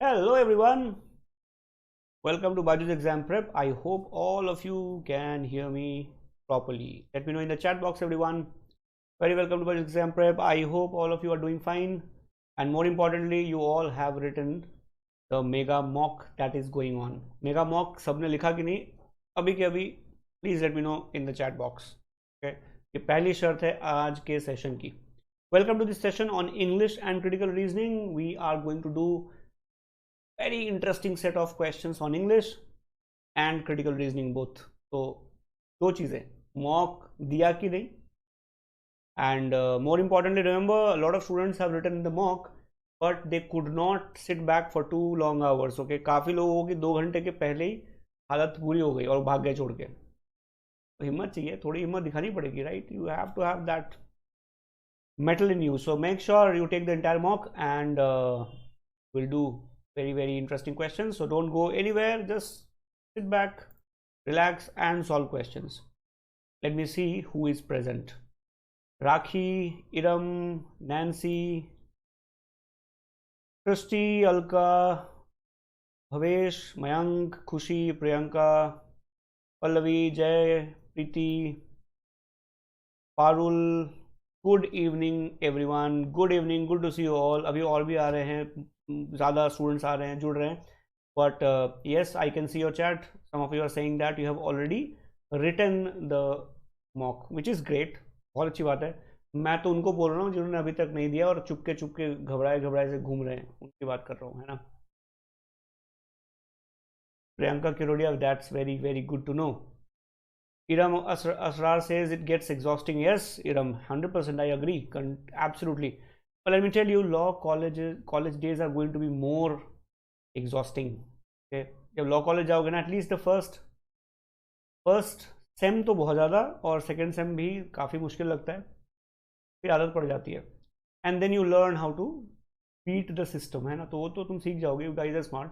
Hello everyone, welcome to BYJU'S exam prep. I hope all of you can hear me properly. Let me know in the chat box everyone. Very welcome to BYJU'S exam prep. I hope all of you are doing fine, and more importantly you all have written the mega mock that is going on. Mega mock सबने लिखा कि नहीं अभी के अभी? Please let me know in the chat box. Okay, ये पहली शर्त है आज के सेशन की. Welcome to this session on English and critical reasoning. We are going to do very interesting set of questions on English and critical reasoning both. तो दो चीज़ें, mock दिया कि नहीं, and more importantly remember a lot of students have written in the mock but they could not sit back for 2 long hours. Okay, काफ़ी लोगों की 2 घंटे के पहले ही हालत पूरी हो गई और भाग गए छोड़ के. तो हिम्मत चाहिए, थोड़ी हिम्मत दिखानी पड़ेगी, right? You have to have that metal in you. So make sure you take the entire mock and we'll do very interesting questions. So don't go anywhere, just sit back, relax and solve questions. Let me see who is present. Rakhi, Iram, Nancy, Christy, Alka, Bhavesh, Mayank, Khushi, Priyanka, Pallavi, Jay, Preeti, Parul. Good evening everyone. Good evening, good to see you all. अभी और भी आ रहे हैं, ज़्यादा students आ रहे हैं, जुड़ रहे हैं, but yes, I can see your chat. Some of you are saying that you have already written the mock, which is great. बहुत अच्छी बात है. मैं तो उनको बोल रहा हूँ जिन्होंने अभी तक नहीं दिया और चुपके चुपके घबराए से घूम रहे हैं, उनकी बात कर रहा हूँ, है ना. Priyanka किरोडिया, that's very good to know. Iram Asrar says it gets exhausting. Yes, Iram, 100% I agree, absolutely. But let me tell you, college days are going to be more exhausting. Okay, जब law college जाओगे ना, at least the first sem तो बहुत ज़्यादा और second sem भी काफ़ी मुश्किल लगता है, फिर आदत पड़ जाती है. And then you learn how to beat the system, है ना, तो वो तो तुम सीख जाओगे. You guys are smart.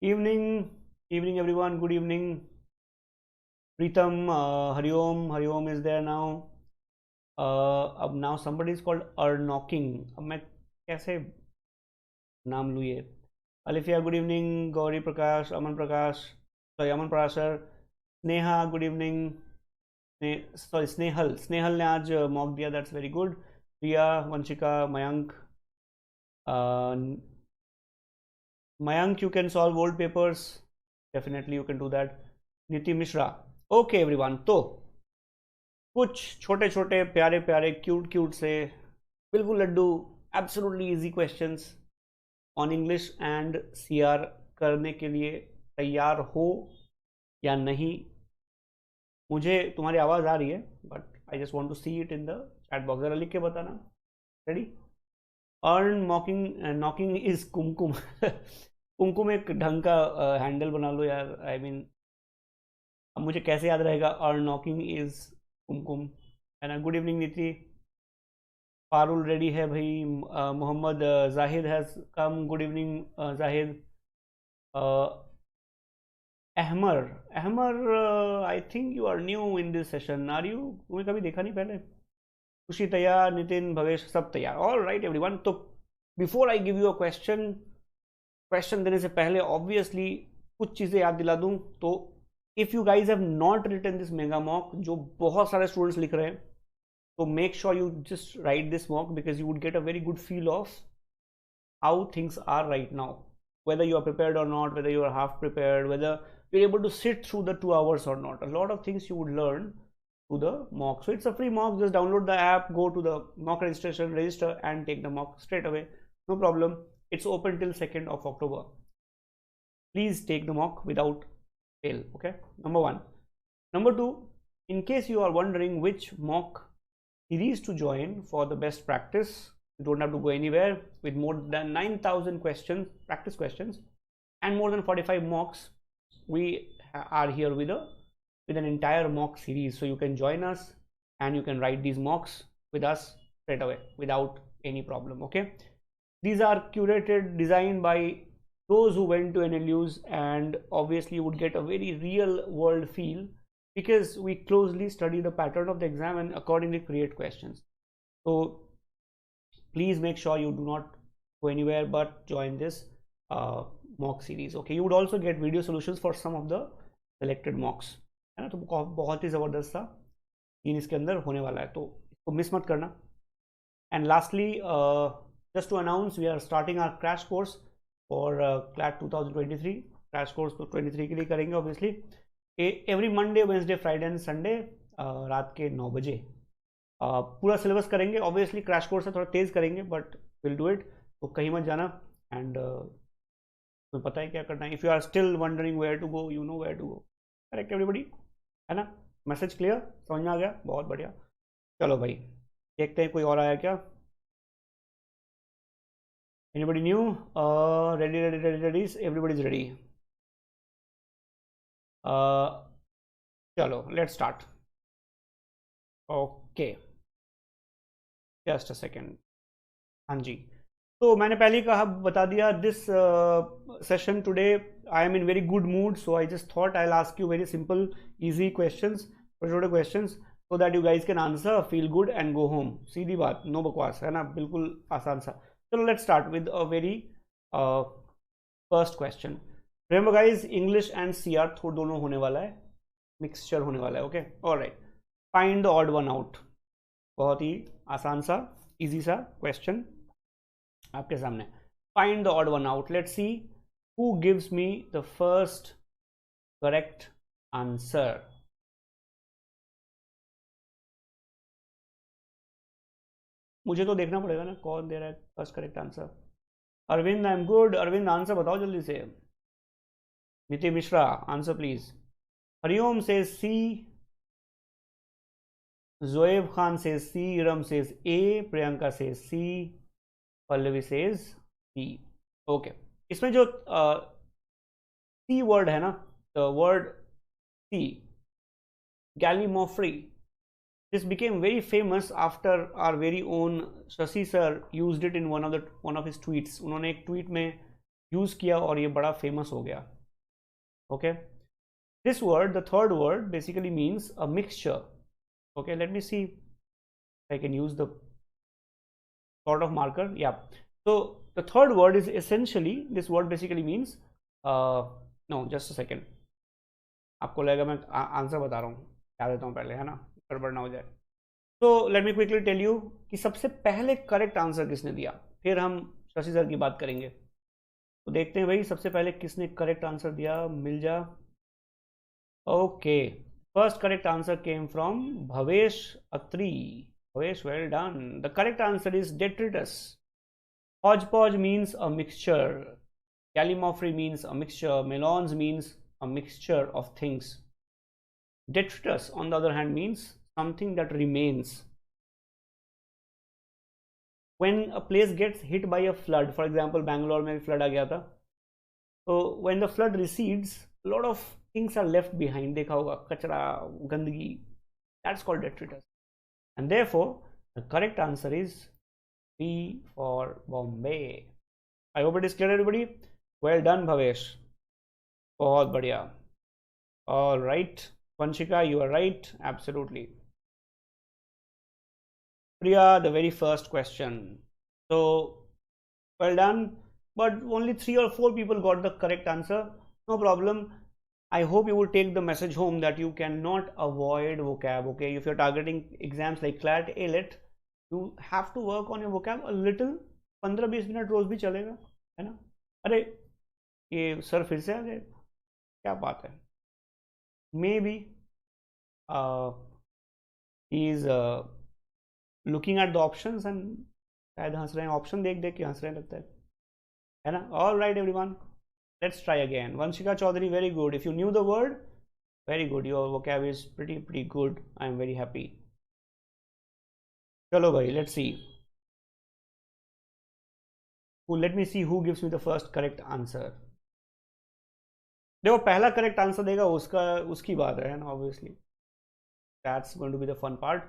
Evening everyone, good evening. Pritam, Hariom is there now. अब now somebody is called knocking. अब मैं कैसे नाम लूँ ये? Alifia, good evening. Gauri Prakash, Aman Prasar, Sneha, good evening. Snehal ने आज mock दिया, that's very good. Priya, Vanshika, Mayank. Mayank, you can solve old papers. Definitely you can do that. Niti Mishra. Okay everyone, तो कुछ छोटे छोटे प्यारे प्यारे cute से बिल्कुल laddoo absolutely easy questions on English and CR करने के लिए तैयार हो या नहीं? मुझे तुम्हारी आवाज़ आ रही है but I just want to see it in the chat box. ज़रा लिख के बताना. Ready? Earn knocking is Kumkum. Kumkum एक ढंग का हैंडल बना लो यार. आई मीन अब मुझे कैसे याद रहेगा अर्न नॉकिंग इज कुमकुम, है ना. गुड इवनिंग नीति. पारुल रेडी है भाई. Mohammad Zahid has come. Good evening Zahid. Ahmar I think you are new in this session. Are you? तुम्हें कभी देखा नहीं पहले. खुशी तैयार, नितिन, भवेश सब तैयार. All right everyone. तो before I give you a question देने से पहले ऑब्वियसली कुछ चीज़ें याद दिला दूँ. तो if you guys have not written this mega mock, जो बहुत सारे students लिख रहे हैं, तो make sure you just write this mock because you would get a very good feel of how things are right now, whether you are prepared or not, whether you are half prepared, whether you're able to sit through the 2 hours or not. A lot of things you would learn through the mock. So it's a free mock. Just download the app, go to the mock registration, register and take the mock straight away. No problem. It's open till 2nd of October. Please take the mock without fail. Okay, number 1. Number 2, in case you are wondering which mock series to join for the best practice, you don't have to go anywhere. With more than 9,000 questions, practice questions, and more than 45 mocks, we are here with an entire mock series. So you can join us and you can write these mocks with us straight away without any problem. Okay, these are curated, designed by those who went to NLUs, and obviously you would get a very real world feel because we closely study the pattern of the exam and accordingly create questions. So please make sure you do not go anywhere but join this. mock series. Okay, you would also get video solutions for some of the selected mocks, है ना. तो बहुत ही ज़बरदस्त सा scene इसके अंदर होने वाला है, तो इसको मिस मत करना. And lastly, just to announce, we are starting our crash course for CLAT 2023. Crash course तो 23 के लिए करेंगे obviously. Every Monday, Wednesday, Friday and Sunday रात के 9 बजे पूरा सिलेबस करेंगे. ऑब्वियसली क्रैश कोर्स है, थोड़ा तेज़ करेंगे, बट विल डू इट. तो कहीं मत जाना. एंड तुम्हें पता है क्या करना है. If you are still wondering where to go, you know where to go. Correct everybody, है ना. मैसेज क्लियर, समझ में आ गया. बहुत बढ़िया. चलो भाई, देखते हैं कोई और आया क्या. Anybody new? Ready ready ready ready, everybody is ready. चलो let's start. Okay, just a second. हाँ जी, तो मैंने पहले ही कहा, बता दिया, this session today I am in very good mood, so I just thought I will ask you very simple easy questions, छोटे छोटे questions, so that you guys can answer, feel good and go home. सीधी बात, no बकवास, है ना, बिल्कुल आसान सा. चलो let's start with a very first question. Remember guys, English and CR दोनों होने वाला है, मिक्सचर होने वाला है. Okay, alright. Find the odd one out. बहुत ही आसान सा, इजी सा क्वेश्चन आपके सामने. Find the odd one out. Let's see who gives me the first correct answer. मुझे तो देखना पड़ेगा ना कौन दे रहा है first correct answer. Arvind, I am good. Arvind, answer बताओ जल्दी से. Nitin Mishra, answer please. हरिओम से सी. जोएब खान से सी. इरम से ए. प्रियंका से C. Pallavi says C. Okay, इसमें जो सी वर्ड है ना, the word C, gallimaufry, this became very famous after our very own Shashi sir used it in one of his tweets. उन्होंने एक ट्वीट में यूज किया और ये बड़ा फेमस हो गया. Okay, this word, the third word, basically means a mixture. Okay, let me see if I can use the sort of marker. Yeah, so the third word is essentially, this word basically means no, just a second. आपको लगेगा मैं answer बता रहा हूँ, क्या देता हूँ पहले, है ना, गड़बड़ ना हो जाए. तो let me quickly tell you कि सबसे पहले करेक्ट आंसर किसने दिया, फिर हम शशि सर की बात करेंगे. तो देखते हैं भाई, सबसे पहले किसने करेक्ट आंसर दिया. मिल जा. Okay, first correct answer came from Bhavesh Atri. Bhavesh, well done. The correct answer is detritus. Hodgepodge means a mixture. Gallimaufry means a mixture. Melons means a mixture of things. Detritus, on the other hand, means something that remains. When a place gets hit by a flood, for example, Bangalore में flood आ गया था, so when the flood recedes, a lot of things are left behind. देखा होगा, कचरा, गंदगी. That's called detritus. And therefore, the correct answer is B for Bombay. I hope it is clear, everybody. Well done, Bhavesh. बहुत बढ़िया. All right. Vanshika, you are right. Absolutely. Priya, the very first question. So, well done. But only 3 or 4 people got the correct answer. No problem. I hope you will take the message home that you cannot avoid vocab. Okay, if you're targeting exams like CLAT, ALET, you have to work on your vocab a little. 15-20 minute रोज भी चलेगा, है ना. अरे ये sir फिर से आ गए, क्या बात है. Maybe he is looking at the options and शायद हंस रहे हैं, ऑप्शन देख देख के हंस रहे हैं लगता है ना. All right everyone, let's try again. Vanshika Chaudhary, very good. If you knew the word, very good. Your vocab is pretty good. I am very happy. चलो भाई, let's see. Let me see who gives me the first correct answer. देखो, पहला correct answer देगा उसकी बात है ना, obviously. That's going to be the fun part.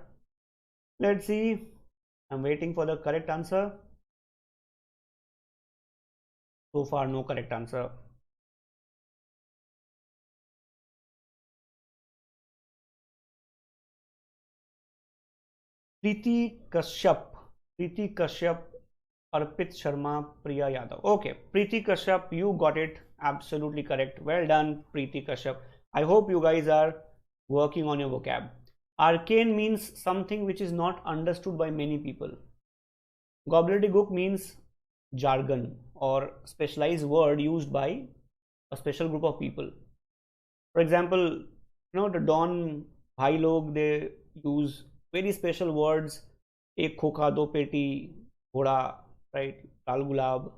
Let's see. I'm waiting for the correct answer. So far, no correct answer. Preeti Kashyap. Arpit Sharma, Priya Yadav. Okay, Preeti Kashyap, you got it absolutely correct. Well done, Preeti Kashyap. I hope you guys are working on your vocab. Arcane means something which is not understood by many people. Gobbledygook means jargon or specialized word used by a special group of people. For example, the Don Bhai log, they use very special words. Ek khoka, do peti, ghoda, right? Lal gulab.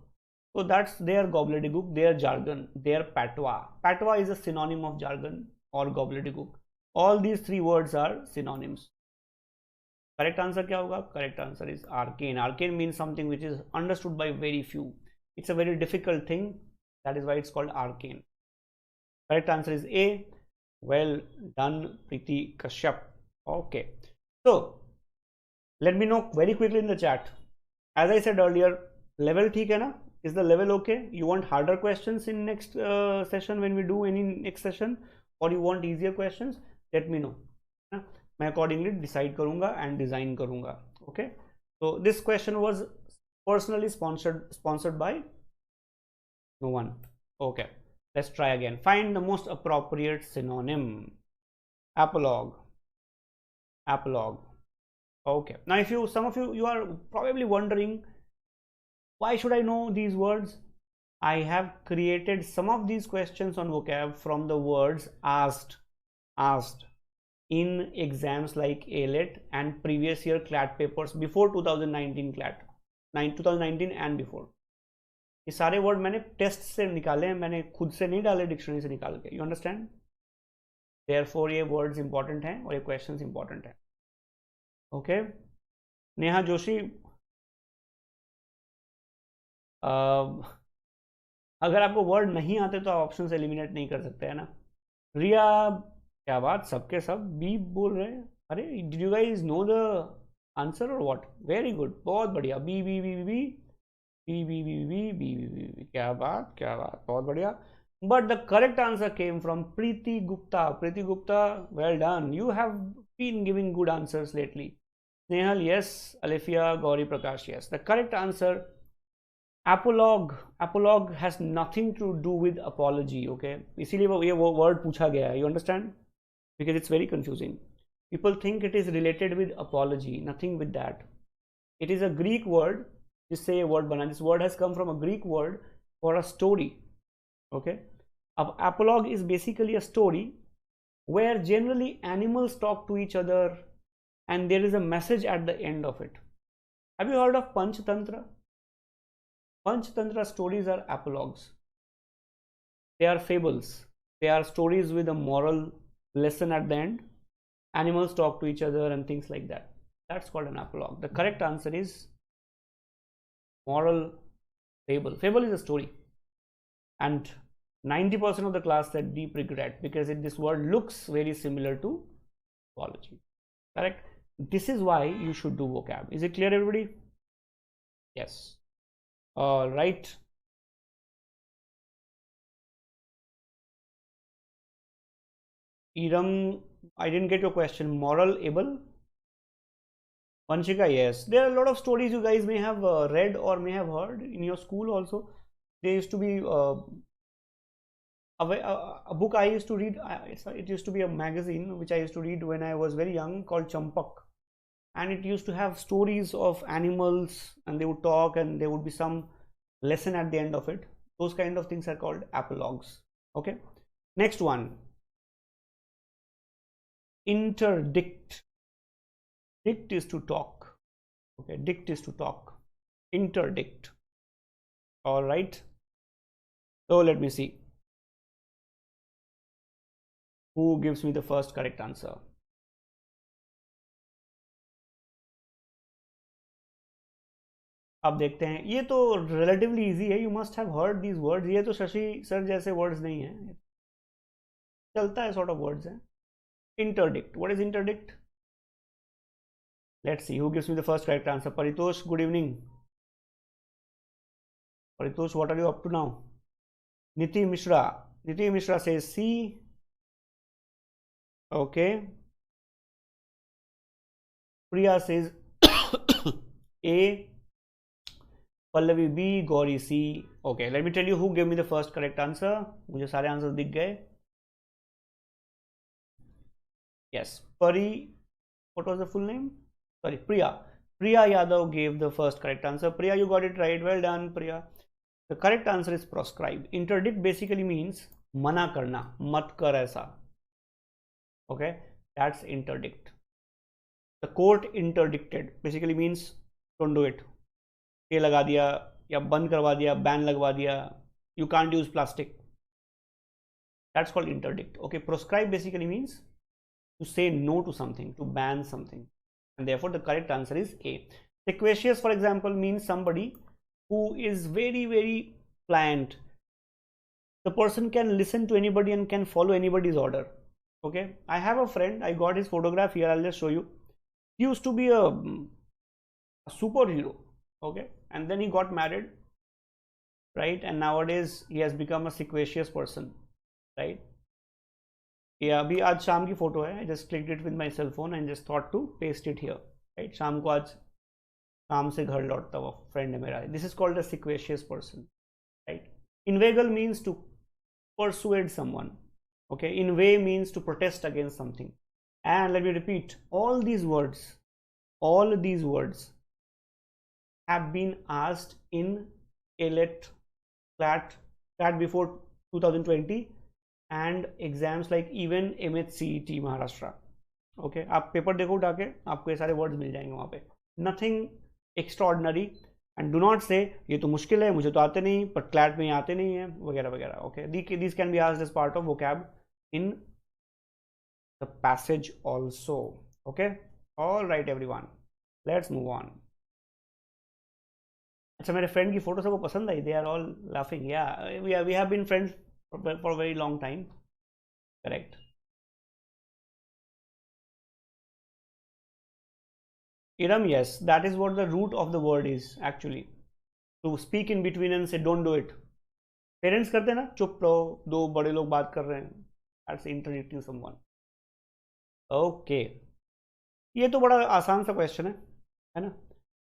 So that's their gobbledygook, their jargon, their patwa. Patwa is a synonym of jargon or gobbledygook. All these three words are synonyms. Correct answer क्या होगा? Correct answer is arcane. Arcane means something which is understood by very few. It's a very difficult thing. That is why it's called arcane. Correct answer is A. Well done, Preeti Kashyap. Okay. So, let me know very quickly in the chat. As I said earlier, level ठीक है ना? Is the level okay? You want harder questions in next session when we do any next session, or you want easier questions? Let me know. मैं accordingly decide करूँगा and design करूँगा. Okay. So this question was personally sponsored by no one. Okay. Let's try again. Find the most appropriate synonym. Apologue. Apologue. Okay. Now, if some of you are probably wondering, why should I know these words? I have created some of these questions on vocab from the words asked in exams like ALET and previous year CLAT papers before 2019 CLAT, 2019 and before. ये सारे word मैंने test से निकाले हैं, मैंने खुद से नहीं डाले, डिक्शनरी से निकाल के. You understand? देयरफॉर ये वर्ड्स इंपॉर्टेंट हैं और ये क्वेश्चंस इंपॉर्टेंट हैं. ओके. नेहा जोशी, अगर आपको वर्ड नहीं आते तो आप ऑप्शन से एलिमिनेट नहीं कर सकते, है ना? रिया, क्या बात, सबके सब बी बोल रहे हैं. अरे did you guys know the answer और व्हाट? वेरी गुड, बहुत बढ़िया. B B B B B B B B B B B, क्या बात, क्या बात, बहुत बढ़िया. But the correct answer came from Preeti Gupta. Preeti Gupta, well done. You have been giving good answers lately. Snehal, yes. Alefiya, Gauri Prakash, yes. The correct answer apologue. Apologue has nothing to do with apology. Okay, इसीलिए ये वो word पूछा गया है. You understand? Because it's very confusing. People think it is related with apology. Nothing with that. It is a Greek word. जिससे ये word बना. This word has come from a Greek word for a story. Okay. अब apologue is basically a story where generally animals talk to each other and there is a message at the end of it. Have you heard of Panchtantra? Panchtantra stories are apologues. They are fables. They are stories with a moral lesson at the end. Animals talk to each other and things like that. That's called an apologue. The correct answer is moral fable. Fable is a story. And 90% of the class said deep regret because this word looks very similar to apology. Correct? This is why you should do vocab. Is it clear, everybody? Yes. All right. Iram, I didn't get your question. Moral able? Vanshika, yes. There are a lot of stories you guys may have read or may have heard in your school also. There used to be a book I used to read. It used to be a magazine which I used to read when I was very young called Champak. And it used to have stories of animals and they would talk and there would be some lesson at the end of it. Those kind of things are called apologues. Okay. Next one. Interdict. Dict is to talk. Okay. Dict is to talk. Interdict. All right. So let me see. Who gives me the first correct answer? अब देखते हैं. ये तो relatively easy है. You must have heard these words. ये तो Shashi sir जैसे words नहीं हैं. चलता है sort of words हैं. Interdict. What is interdict? Let's see who gives me the first correct answer. Paritosh, good evening. Paritosh, what are you up to now? Niti Mishra. Niti Mishra says C. Okay. Priya says A. Pallavi B, Gauri C. Okay, let me tell you who gave me the first correct answer. मुझे सारे answer दिख गए. Yes, Pari. What was the full name? Sorry, Priya. Priya Yadav gave the first correct answer. Priya, you got it right. Well done, Priya. The correct answer is proscribe. Interdict basically means मना करना, मत कर ऐसा. Okay, that's interdict. The court interdicted basically means don't do it. ये लगा दिया या बंद करवा दिया, बैन लगवा दिया. You can't use plastic. That's called interdict. Okay, proscribe basically means to say no to something, to ban something, and therefore the correct answer is A. Sequentious, for example, means somebody who is very pliant. The person can listen to anybody and can follow anybody's order. Okay, I have a friend, I got his photograph here, I'll just show you. He used to be a superhero. Okay, and then he got married, right? And nowadays he has become a sequentious person, right? Yeah, अभी आज शाम की photo है. I just clicked it with my cell phone and just thought to paste it here, right? शाम को आज काम से घर लौटता हुआ friend है मेरा. This is called a sequentious person, right? Inveigle means to persuade someone. Okay, inveigh means to protest against something. And let me repeat, all these words have been asked in CLAT, CLAT before 2020 and exams like even MHCET Maharashtra. Okay, आप paper देखो उठा के आपको ये सारे words मिल जाएंगे वहाँ पे. Nothing extraordinary. And do not say ये तो मुश्किल है, मुझे तो आते नहीं, पर CLAT में आते नहीं है, वगैरह वगैरह. Okay, these can be asked as part of vocab in the passage also. Okay, all right everyone, let's move on. अच्छा, मेरे फ्रेंड की फोटो सबको पसंद आई. They are all laughing. Yeah, we have been friends for a very long time. Correct. Iram, yes, that is what the root of the word is actually. To speak in between and say don't do it. Parents करते हैं ना, चुप रहो, दो बड़े लोग बात कर रहे हैं. That's interdicting someone. Okay, ये तो बड़ा आसान सा क्वेश्चन है ना.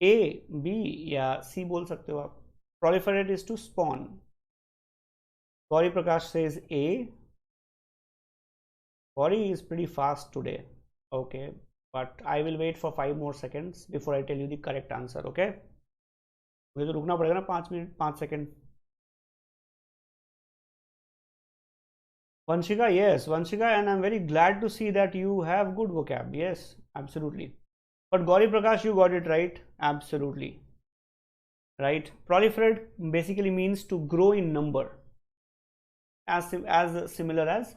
A, B या C बोल सकते हो आप. Proliferate is to spawn. Gauri Prakash says A. Gauri is pretty fast today. Okay, but I will wait for 5 more seconds before I tell you the correct answer. Okay, मुझे तो रुकना पड़ेगा ना 5 minute 5 second. Vanshika, yes, Vanshika, and I'm very glad to see that you have good vocab. Yes, absolutely. But Gauri Prakash, you got it right. Absolutely right. Proliferate basically means to grow in number, as similar as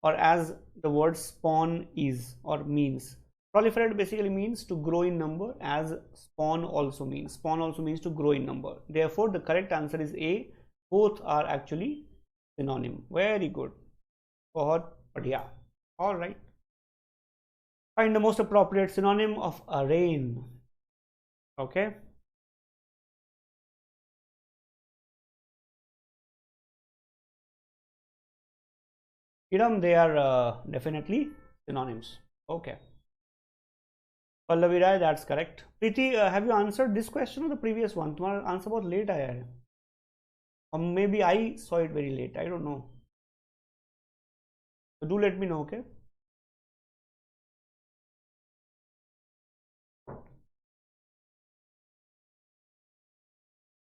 or as the word spawn is or means. Proliferate basically means to grow in number, as spawn also means. Spawn also means to grow in number. Therefore, the correct answer is A. Both are actually synonym. Very good. बहुत बढ़िया. All right. Find the most appropriate synonym of arraign. Okay. Iram, they are definitely synonyms. Okay. Pallavi Rai, that's correct. Preeti, have you answered this question or the previous one? तुम्हारा answer बहुत late आया है. Or maybe I saw it very late. I don't know. So do let me know, okay?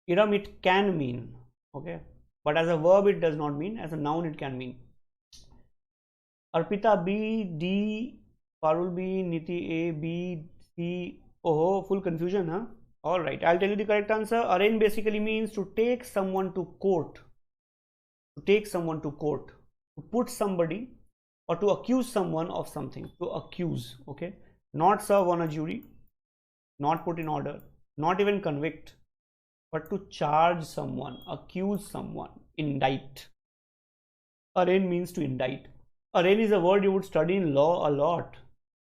Iram, it can mean, okay, but as a verb it does not mean. As a noun it can mean. Arpita B, D, Parul B, Niti A, B, C. Oh, full confusion, huh? All right, I'll tell you the correct answer. Arraign basically means to take someone to court. To take someone to court. To put somebody or to accuse someone of something. To accuse, okay? Not serve on a jury, not put in order, not even convict, but to charge someone, accuse someone, indict. Arraign means to indict. Arraign is a word you would study in law a lot.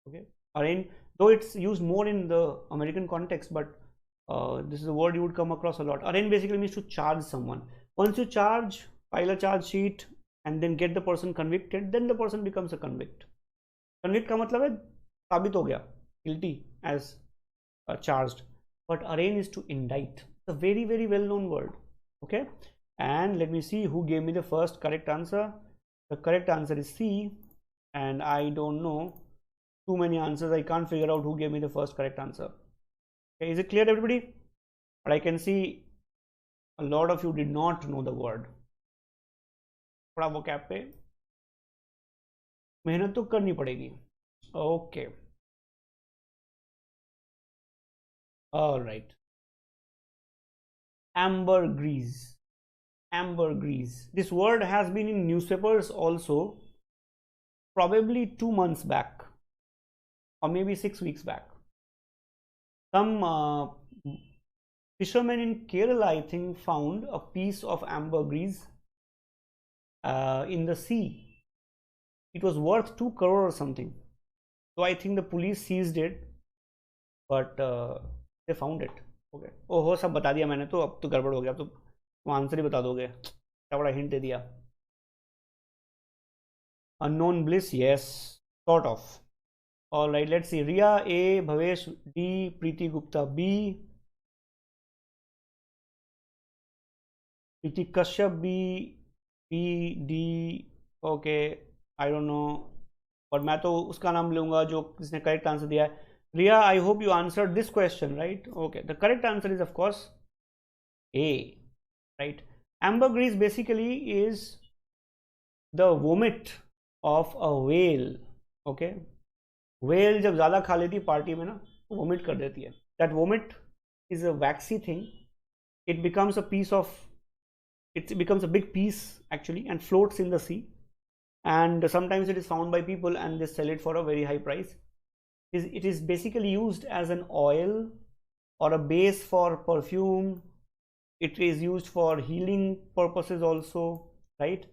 Okay, arraign, though it's used more in the American context, but this is a word you would come across a lot. Arraign basically means to charge someone. Once you charge, file a charge sheet, and then get the person convicted, then the person becomes a convict. Convict का मतलब है साबित हो गया, guilty as charged. But arraign is to indict. a very very well known word. Okay, and let me see who gave me the first correct answer. The correct answer is C, and I don't know too many answers. I can't figure out who gave me the first correct answer. Okay, is it clear everybody? But I can see a lot of you did not know the word. थोड़ा vocab पे मेहनत तो करनी पड़ेगी. Okay, all right. Ambergris. Ambergris. This word has been in newspapers also, probably 2 months back or maybe 6 weeks back. Some fishermen in Kerala, I think, found a piece of ambergris in the sea. It was worth 2 crore or something. So I think the police seized it, but they found it. Okay. ओहो, सब बता दिया मैंने तो, अब तो गड़बड़ हो गया. अब तो तुम आंसर ही बता दोगे, क्या बड़ा हिंट दे दिया. Unknown bliss, yes, sort of. All right, let's see. Riya A, Bhavesh D, Preeti Gupta B, Preeti Kashyap B, B D. Okay, I don't know, और मैं तो उसका नाम लूंगा जो जिसने करेक्ट आंसर दिया है. Riya, I hope you answered this question, right? Okay, the correct answer is of course A, right? Ambergris basically is the vomit of a whale. Okay, whale जब ज़्यादा खा लेती पार्टी में ना, तो vomit कर देती है. That vomit is a waxy thing. It becomes a piece of, it becomes a big piece actually and floats in the sea. And sometimes it is found by people and they sell it for a very high price. It is basically used as an oil or a base for perfume. It is used for healing purposes also, right?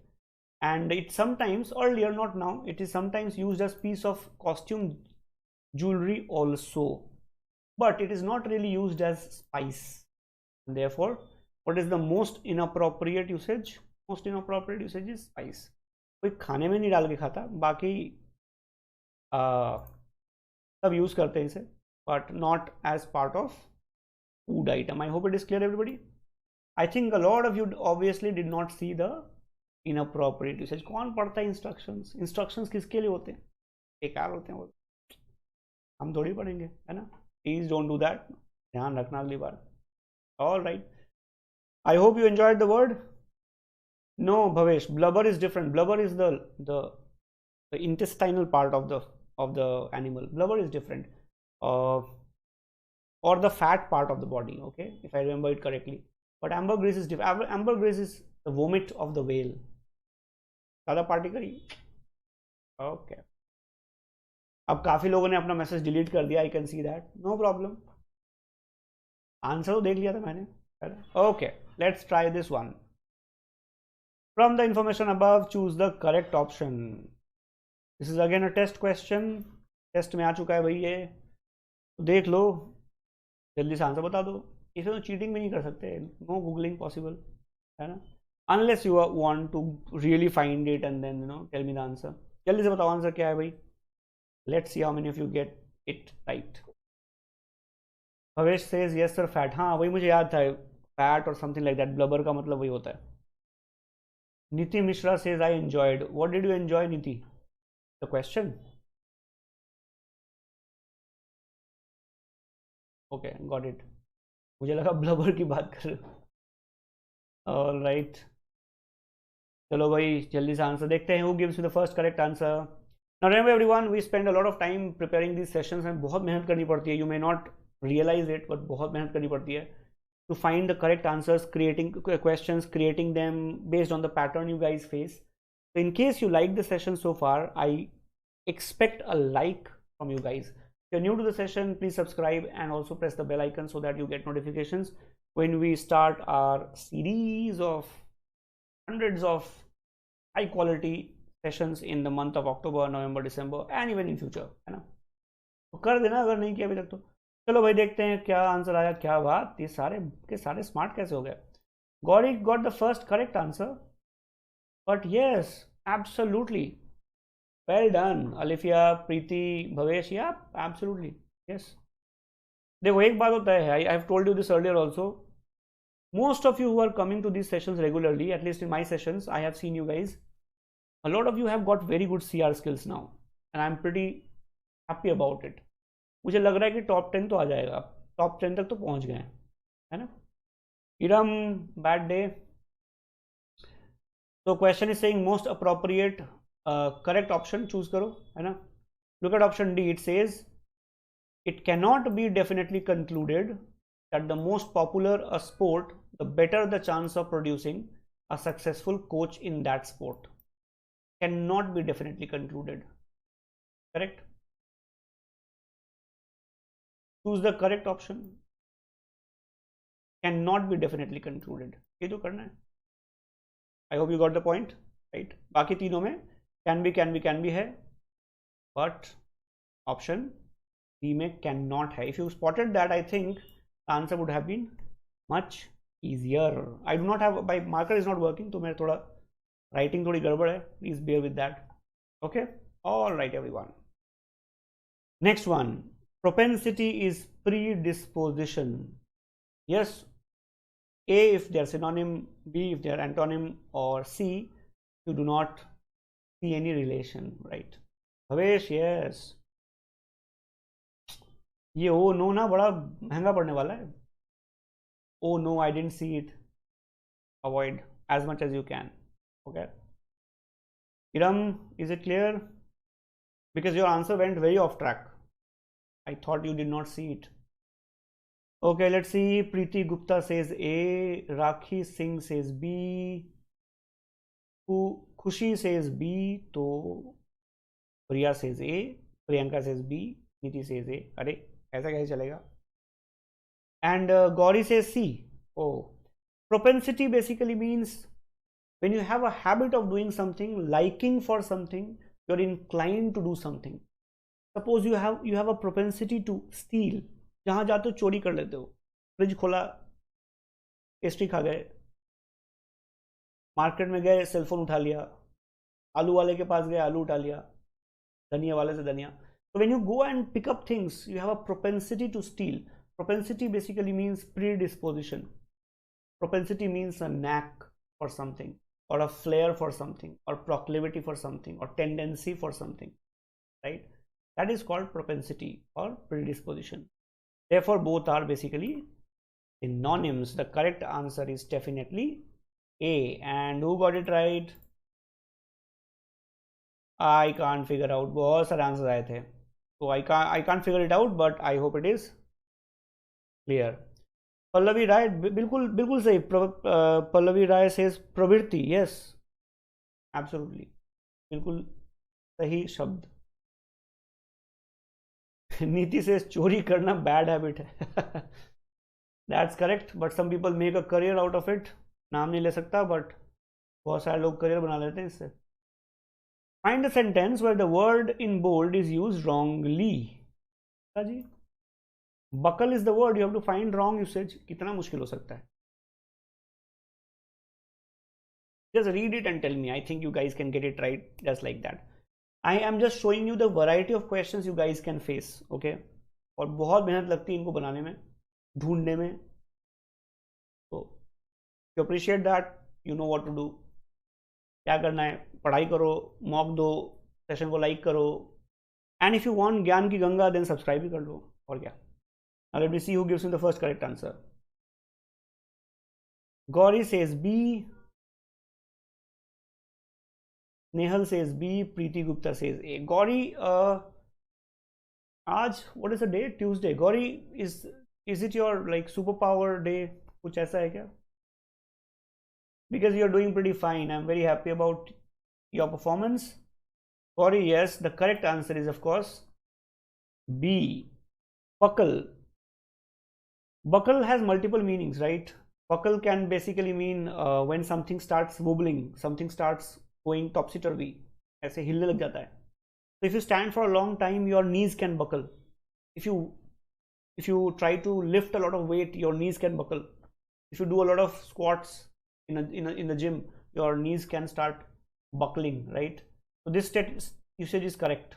And it sometimes, earlier, not now, it is sometimes used as piece of costume jewelry also, but it is not really used as spice. Therefore, what is the most inappropriate usage? Most inappropriate usage is spice. कोई खाने में नहीं डाल के खाता, बाकी सब use करते हैं इसे, but not as part of food item. I hope it is clear everybody. I think a lot of you obviously did not see the inappropriate usage. कौन पढ़ता है इंस्ट्रक्शंस? इंस्ट्रक्शंस किसके लिए होते हैं? बेकार होते हैं वो, हम थोड़ी पढ़ेंगे, है ना? Please don't do that. ध्यान रखना अगली बार. All right. I hope you enjoyed the word. No, Bhavesh, blubber is different. Blubber is the intestinal part of the animal. Blubber is different, or the fat part of the body. Okay, if I remember it correctly. But ambergris is different. Ambergris is the vomit of the whale. ज़्यादा party करी. Okay. अब काफी लोगों ने अपना message delete कर दिया. I can see that. No problem. Answer तो देख लिया था मैंने. Okay, let's try this one. From the information above, choose the correct option. This is again a test question. Test में आ चुका है भाई ये, तो देख लो, जल्दी से आंसर बता दो. इसमें तो चीटिंग भी नहीं कर सकते. नो गूगलिंग पॉसिबल, है ना, unless you want to really find it and then tell me the answer. जल्दी से बताओ आंसर क्या है भाई. Let's see how many of you get it right. Bhavesh says yes sir fat. हाँ वही मुझे याद था, फैट और समथिंग लाइक दैट. ब्लबर का मतलब वही होता है. Niti Mishra says I enjoyed. What did you enjoy, Niti? The question. Okay, got it. मुझे लगा ब्लबर की बात कर रहे हो. All right. चलो भाई जल्दी से आंसर देखते हैं. Who gives me the first correct answer? Now remember everyone, we spend a lot of time preparing these sessions and बहुत मेहनत करनी पड़ती है. You may not realize it, but बहुत मेहनत करनी पड़ती है to find the correct answers, creating questions, creating them based on the pattern you guys face. So in case you like the session so far, I expect a like from you guys. If you're new to the session, please subscribe and also press the bell icon so that you get notifications when we start our series of hundreds of high quality sessions in the month of October, November, December and even in future, है ना. तो कर देना अगर नहीं किया अभी तक तो. चलो भाई देखते हैं क्या आंसर आया. क्या बात, ये सारे के सारे स्मार्ट कैसे हो गए. got the first correct answer, but yes, absolutely, well done Alifia, Preeti, Bhavesh. Yeah, absolutely, yes. देखो एक बात होता है, I have told you this earlier also, most of you who are coming to these sessions regularly, at least in my sessions, I have seen you guys, a lot of you have got very good CR skills now, and I'm pretty happy about it. मुझे लग रहा है कि top 10 तो आ जाएगा, top 10 तक तो पहुंच गए हैं, है ना? Iram, bad day. So question is saying most appropriate correct option choose करो, है ना? Look at option D. It says it cannot be definitely concluded that the most popular a sport, the better the chance of producing a successful coach in that sport. Cannot be definitely concluded. Correct? Choose the correct option. Cannot be definitely concluded. ये तो करना है. I hope you got the point, right? बाकी तीनों में can be है, but option B में cannot है. If you spotted that, I think the answer would have been much easier. I do not have, my marker is not working, तो मेरा थोड़ा writing थोड़ी गड़बड़ है. Please bear with that. Okay. All right, everyone. Next one. Propensity is predisposition. Yes. A if they are synonym, B if they are antonym, or C you do not see any relation, right? Bhavesh, yes. ये oh no ना बड़ा महंगा पड़ने वाला है. Oh no, I didn't see it. Avoid as much as you can. Okay. Iram, is it clear? Because your answer went very off track. I thought you did not see it. Okay, let's see. Preeti Gupta says A. Rakhi Singh says B. Khushi says B. To Priya says A. Priyanka says B. Niti says A. अरे ऐसा कैसे चलेगा? And Gauri says C. Oh, propensity basically means when you have a habit of doing something, liking for something, you're inclined to do something. Suppose you have a propensity to steal. जहाँ जाते हो चोरी कर लेते हो. Fridge खोला, pastry खा गए, मार्केट में गए, सेलफोन उठा लिया, आलू वाले के पास गए, आलू उठा लिया, धनिया वाले से धनिया. So when you go and pick up things, you have a propensity to steal. Propensity basically means predisposition. Propensity means a knack for something, or a flair for something, or proclivity for something, or tendency for something, right? That is called propensity or predisposition. Therefore, both are basically synonyms. The correct answer is definitely A. And who got it right? I can't figure out. बहुत सारे answer आए थे, so I can't figure it out, but I hope it is clear. Pallavi Rai, बिल्कुल सही. Pallavi Rai says प्रवृत्ति. Yes, absolutely. बिल्कुल सही शब्द. नीति से चोरी करना बैड हैबिट है. That's correct, but some people make a career out of it. नाम नहीं ले सकता, बट बहुत सारे लोग करियर बना लेते हैं इससे. Find the sentence where the word in bold is used wrongly. जी, buckle is the word, you have to find wrong usage. कितना मुश्किल हो सकता है? Just read it and tell me. I think you guys can get it right just like that. I am just showing you the variety of questions you guys can face, okay? और बहुत मेहनत लगती है इनको बनाने में, ढूंढने में. तो you appreciate that, you know what to do. क्या करना है? पढ़ाई करो, मॉक दो, सेशन को लाइक करो, and if you want ज्ञान की गंगा, then subscribe भी कर लो. और क्या? Now let me see who gives me the first correct answer. Gauri says B. Nehal says B. Preeti Gupta says A. Gauri, आज what is the day? Tuesday. Gauri, is it your like superpower day? कुछ ऐसा है क्या? Because you're doing pretty fine. I'm very happy about your performance. Gauri, yes. The correct answer is of course B. Buckle. Buckle has multiple meanings, right? Buckle can basically mean when something starts wobbling, something starts going topsy-turvy, ऐसे हिलने लग जाता है. So if you stand for a long time, your knees can buckle. If you try to lift a lot of weight, your knees can buckle. If you do a lot of squats in the gym, your knees can start buckling, right? So this usage is correct.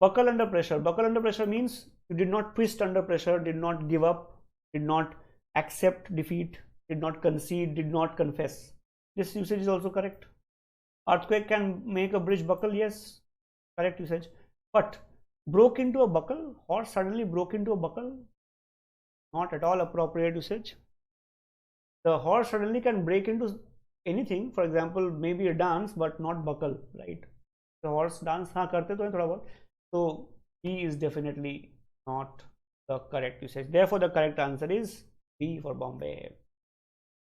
Buckle under pressure. Buckle under pressure means you did not twist under pressure, did not give up, did not accept defeat, did not concede, did not confess. This usage is also correct. Earthquake can make a bridge buckle, yes, correct usage. But broke into a buckle, horse suddenly broke into a buckle, not at all appropriate usage. The horse suddenly can break into anything, for example, maybe a dance, but not buckle, right? The horse dance हाँ करते तो हैं थोड़ा बहुत, so he is definitely not the correct usage. Therefore, the correct answer is B for Bombay.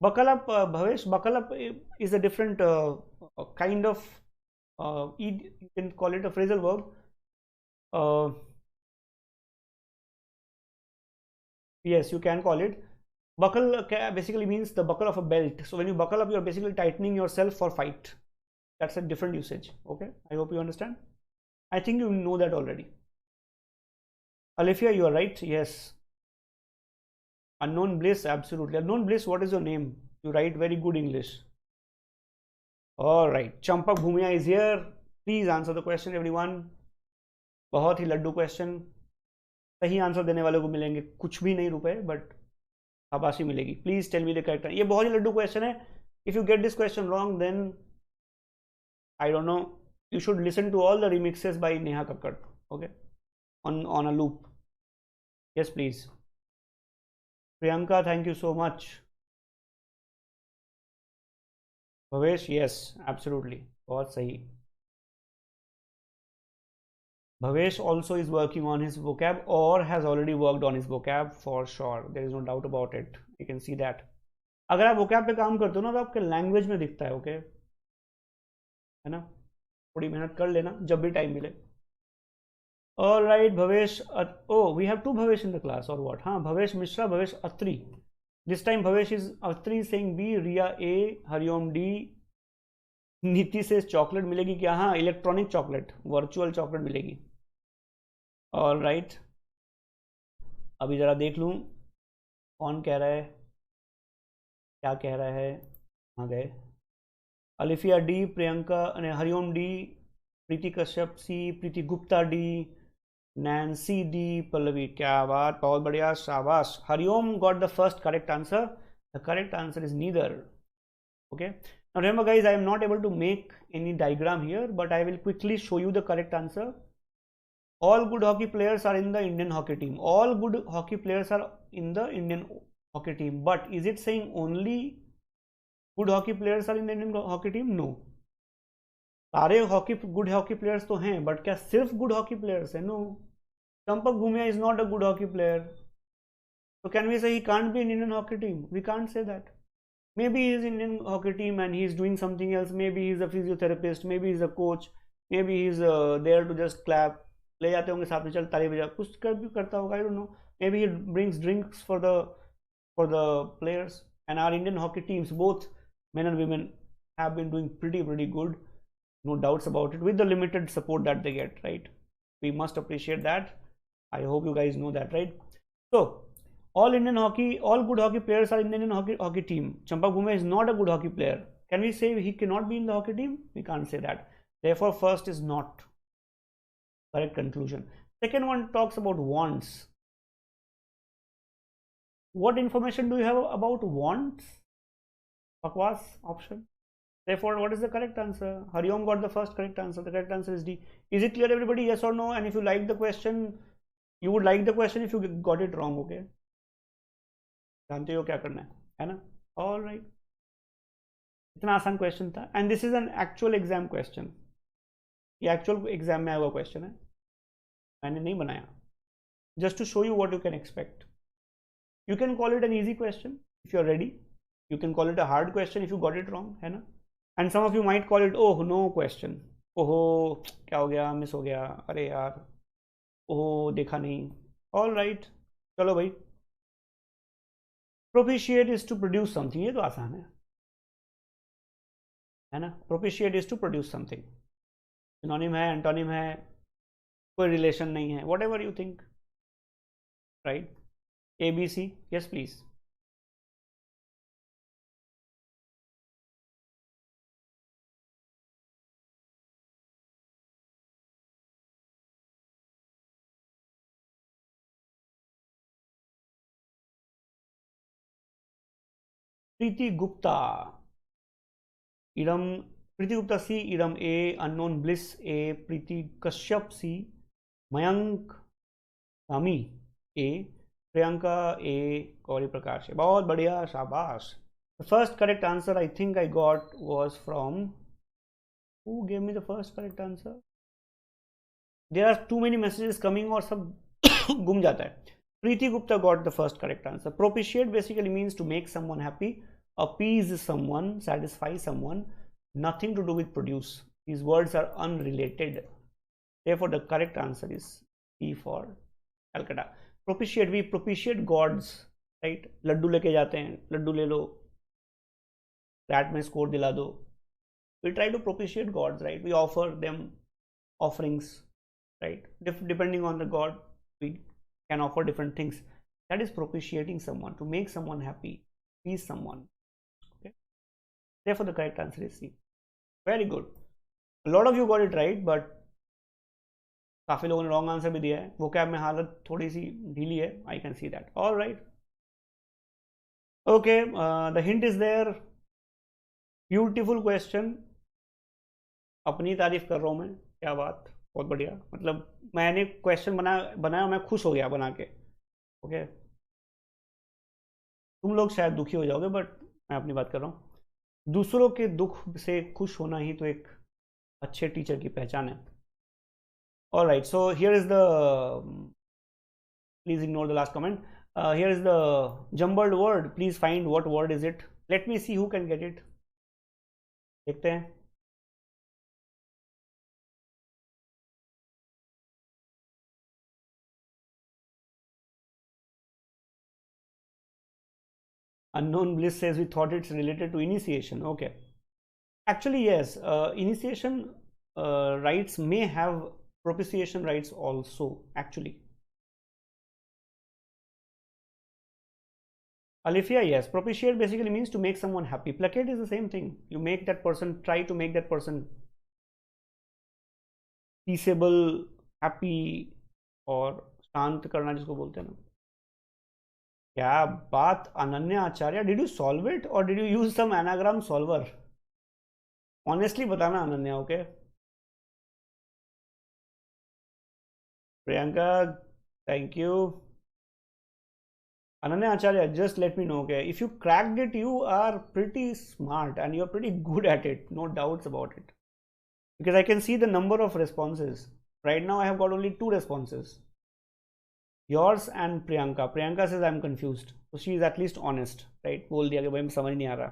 Buckle up, Bhavesh, buckle up is a different kind of, you can call it a phrasal verb. Yes, you can call it. Buckle basically means the buckle of a belt. So when you buckle up, you're basically tightening yourself for fight. That's a different usage. Okay, I hope you understand. I think you know that already. Alifia, you are right. Yes. Unknown Bliss, absolutely. Unknown Bliss, what is your name? You write very good English. All right. Champak Bhumia is here. Please answer the question, everyone. बहुत ही लड्डू question. सही answer देने वालों को मिलेंगे कुछ भी नहीं रुपए, बट शाबाशी मिलेगी. Please tell me the correct. ये बहुत ही लड्डू क्वेश्चन है. If you get this question wrong, then I don't know, you should listen to all the remixes by Neha Kakkar, okay, on a loop. Yes, please. Priyanka, thank you so much. Bhavesh, yes, absolutely. बहुत सही. Bhavesh also is working on his vocab or has already worked on his vocab for sure. There is no doubt about it. You can see that. अगर आप vocab पे काम करते हो ना, तो आपके लैंग्वेज में दिखता है, ओके, है ना. थोड़ी मेहनत कर लेना जब भी टाइम मिले. All right, Bhavesh. Oh, we have two Bhavesh in the class, or what? हाँ, Bhavesh Mishra, Bhavesh Atri. This time Bhavesh is Atri saying B, Riya A, Hariom D. नीति से चॉकलेट मिलेगी क्या? हाँ, इलेक्ट्रॉनिक चॉकलेट, वर्चुअल चॉकलेट मिलेगी. All right, अभी जरा देख लूँ कौन कह रहा है, क्या कह रहा है. आ गए. Alefiya D, Priyanka Hariom D, Preeti Kashyap C, Preeti Gupta D, Nancy D, Pallavi, क्या बात, बहुत बढ़िया, शाबाश. Hariom got the first correct answer. The correct answer is neither. Okay, now remember guys, I am not able to make any diagram here, but I will quickly show you the correct answer. All good hockey players are in the Indian hockey team. All good hockey players are in the Indian hockey team, but is it saying only good hockey players are in the Indian hockey team? No, सारे hockey good hockey players तो हैं, but क्या सिर्फ good hockey players हैं? No. Champak Bhumia is not a good hockey player, so can we say he can't be in Indian hockey team? We can't say that. Maybe he is in Indian hockey team and he is doing something else. Maybe he is a physiotherapist. Maybe he is a coach. Maybe he is there to just clap. ले जाते होंगे साथ में, चल ताली बजा, कुछ कर भी करता होगा. I don't know. Maybe he brings drinks for the players. And our Indian hockey teams, both men and women, have been doing pretty good. No doubts about it, with the limited support that they get. Right? We must appreciate that. I hope you guys know that, right? So. All good hockey players are in the Indian hockey team. Champak Bhumia is not a good hockey player. Can we say he cannot be in the hockey team? We can't say that. Therefore, first is not correct conclusion. Second one talks about wants. What information do you have about wants? Bakwas option. Therefore, what is the correct answer? Hariom got the first correct answer. The correct answer is D. Is it clear, everybody? Yes or no? And if you like the question, you would like the question if you got it wrong, okay? जानते हो क्या करना है ना. All right, इतना आसान question था. And this is an actual exam question. ये एक्चुअल एग्जाम में आया हुआ क्वेश्चन है, मैंने नहीं बनाया. Just to show you what you can expect. You can call it an easy question if you are ready. You can call it a hard question if you got it wrong, है ना. And some of you might call it oh no question. ओहो क्या हो गया, miss हो गया, अरे यार, ओह देखा नहीं. ऑल राइट, चलो भाई. Propitiate is to produce something. ये तो आसान है ना. Propitiate is to produce something. Synonym है, antonym है, कोई relation नहीं है. Whatever you think, right? A, B, C. Yes, please. Preeti Gupta. Iram. Preeti Gupta C. Iram A. Unknown Bliss A. Preeti Kashyap C. Mayank Sami A. Priyanka A. Gauri Prakash. बहुत बढ़िया, शाबाश. The first correct answer I think I got was from, who gave me the first correct answer? There are too many messages coming और सब गुम जाता है. Preeti Gupta got the first correct answer. Propitiate basically means to make someone happy, appease someone, satisfy someone. Nothing to do with produce. These words are unrelated. Therefore, the correct answer is C for Calcutta. Propitiate, we propitiate gods, right? Laddu लेके जाते हैं, लड्डू ले लो, CLAT में score दिला दो. We try to propitiate gods, right? We offer them offerings, right? Depending on the god, we can offer different things. That is propitiating someone, to make someone happy, please someone. Okay. Therefore, the correct answer is C. Very good. A lot of you got it right, but काफी लोगों ने wrong answer भी दिया है. Vocab में हालत थोड़ी सी ढीली है. I can see that. All right. Okay, the hint is there. Beautiful question. अपनी तारीफ कर रहा हूं मैं. क्या बात, बहुत बढ़िया. मतलब मैंने क्वेश्चन बनाया मैं खुश हो गया बना के. ओके, तुम लोग शायद दुखी हो जाओगे, बट मैं अपनी बात कर रहा हूँ. दूसरों के दुख से खुश होना ही तो एक अच्छे टीचर की पहचान है. All right, so here is the, please ignore the last comment. Here is the jumbled word. Please find what word is it. Let me see who can get it. देखते हैं. Unknown Bliss says we thought it's related to initiation. Okay. Actually, yes. Initiation rites may have propitiation rights also, actually. Alifia, yes. Propitiate basically means to make someone happy. Placate is the same thing. You make that person, try to make that person peaceable, happy, और शांत करना जिसको बोलते हैं ना. क्या बात, अनन्या आचार्य. Did you solve it or did you use some anagram solver? Honestly बताना Ananya. Okay. Priyanka, thank you. Ananya Acharya, just let me know, okay? If you cracked it, you are pretty smart and you're pretty good at it. No doubts about it. Because I can see the number of responses. Right now, I have got only 2 responses. Yours and Priyanka. Priyanka says I'm confused. So she is at least honest, right? बोल दिया कि भाई समझ नहीं आ रहा.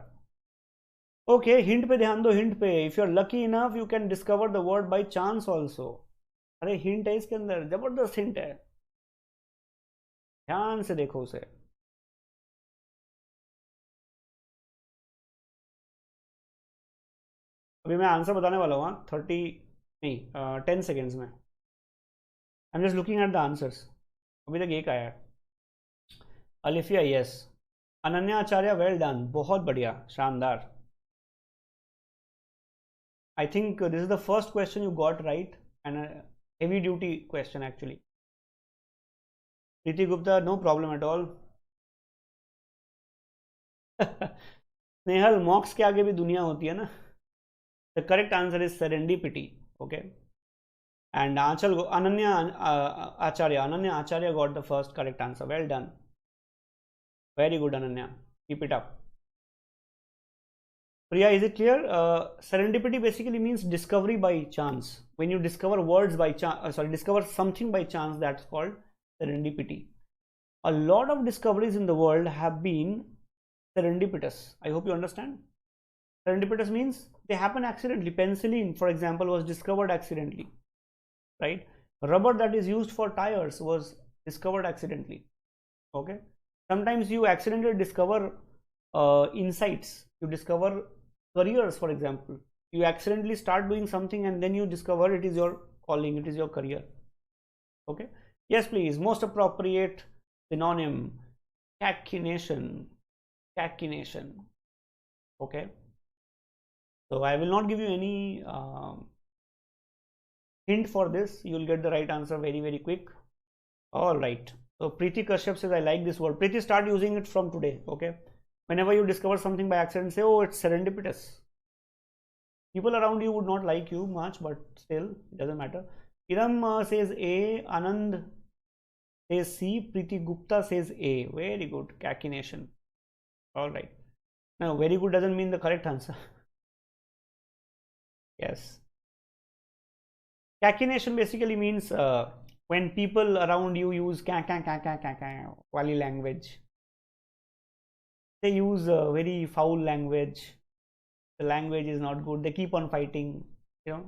Okay, hint पे ध्यान दो, hint पे. If you're lucky enough, you can discover the word by chance also. अरे हिंट है इसके अंदर, जबरदस्त हिंट है. ध्यान से देखो उसे. अभी मैं आंसर बताने वाला हूँ. 30 नहीं 10 सेकेंड्स में. आई am just looking at the answers. अभी तक एक आया है. अलिफिया, यस. अनन्या आचार्य, वेल डन. बहुत बढ़िया, शानदार. I think this is the first question you got right and heavy duty question actually. Preeti Gupta, no problem at all. Snehal, mocks के आगे भी दुनिया होती है ना. The correct answer is serendipity. Okay. And Ananya Acharya got the first correct answer. Well done. Very good, Ananya. Keep it up. Priya, is it clear? Serendipity basically means discovery by chance. When you discover words by chance, discover something by chance, that's called serendipity. A lot of discoveries in the world have been serendipitous. I hope you understand. Serendipitous means they happen accidentally. Penicillin, for example, was discovered accidentally, right? Rubber that is used for tires was discovered accidentally. Okay. Sometimes you accidentally discover insights. You discover careers, for example. You accidentally start doing something and then you discover it is your calling, it is your career. Okay. Yes, please. Most appropriate synonym, cachinnation. Cachinnation. Okay. So I will not give you any hint for this. You will get the right answer very, very quick. All right. So Preeti Kashyap says, I like this word. Preeti, start using it from today. Okay. Whenever you discover something by accident, say, oh, it's serendipitous. People around you would not like you much, but still, it doesn't matter. Iram says A, Anand says C, Preeti Gupta says A. Very good. Cachinnation. All right. Now, very good doesn't mean the correct answer. Yes. Cachinnation basically means when people around you use wali language. They use very foul language. The language is not good. They keep on fighting. You know,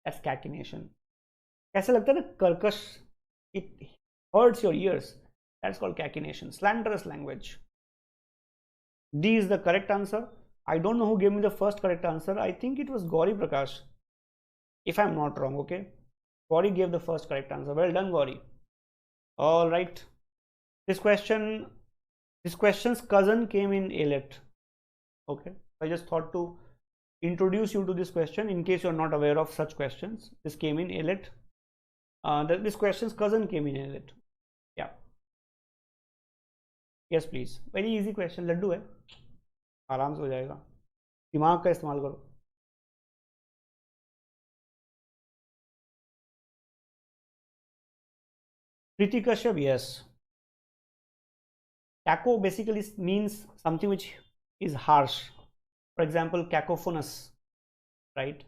that's cachinnation. कैसा लगता है ना कर्कश? It hurts your ears. That's called cachinnation. Slanderous language. D is the correct answer. I don't know who gave me the first correct answer. I think it was Gauri Prakash, if I'm not wrong. Okay, Gauri gave the first correct answer. Well done, Gauri. All right. This question's cousin came in A-Lit. Okay, I just thought to introduce you to this question in case you're not aware of such questions. This came in A-Lit. This question's cousin came in A-Lit. Yeah. Yes, please. Very easy question. Laddu है, आराम से हो जाएगा. दिमाग का इस्तेमाल करो. Preeti Kashyap, yes. Caco basically means something which is harsh. For example, cacophonous, right?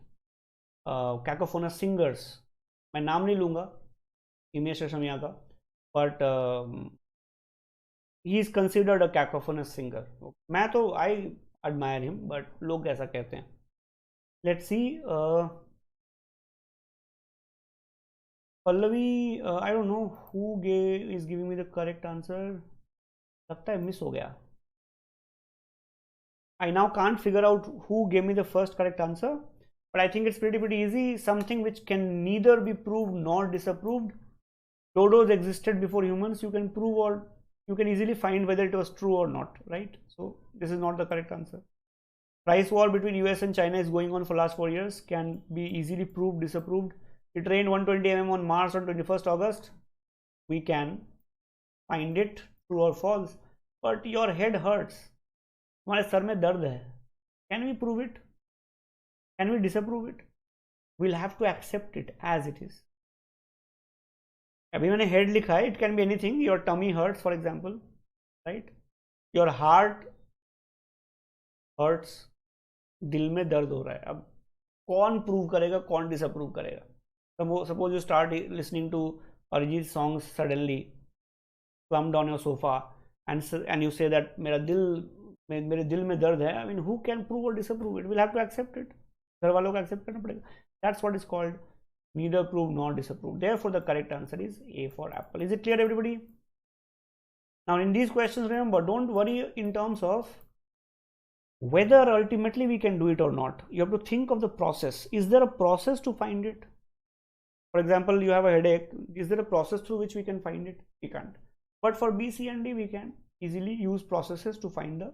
Cacophonous singers. मैं नाम नहीं लूँगा हिमेश रेशमिया का, but he is considered a cacophonous singer. मैं तो I admire him, but लोग ऐसा कहते हैं. Let's see. Pallavi, I don't know who is giving me the correct answer. लगता है मिस हो गया. I now can't figure out who gave me the first correct answer, but I think it's pretty easy. Something which can neither be proved nor disapproved. Dodos existed before humans. You can prove or you can easily find whether it was true or not, right? So this is not the correct answer. Price war between US and China is going on for last 4 years. Can be easily proved, disapproved. It rained 120 mm on Mars on 21st August. We can find it, true or false. But your head hurts. हमारे sir में दर्द है. Can we prove it? Can we disapprove it? We'll have to accept it as it is. अभी मैंने head लिखा है. It can be anything. Your tummy hurts, for example, right? Your heart hurts. दिल में दर्द हो रहा है. अब कौन prove करेगा, कौन disapprove करेगा? Suppose you start listening to Arijit songs suddenly, slumped on your sofa, and you say that मेरे दिल में दर्द है. I mean, who can prove or disapprove it? We'll have to accept it. घर वालों को accept करना पड़ेगा. That's what is called neither prove nor disapprove. Therefore, the correct answer is A for apple. Is it clear, everybody? Now, in these questions, remember, don't worry in terms of whether ultimately we can do it or not. You have to think of the process. Is there a process to find it? For example, you have a headache. Is there a process through which we can find it? We can't. But for B, C, and D, we can easily use processes to find the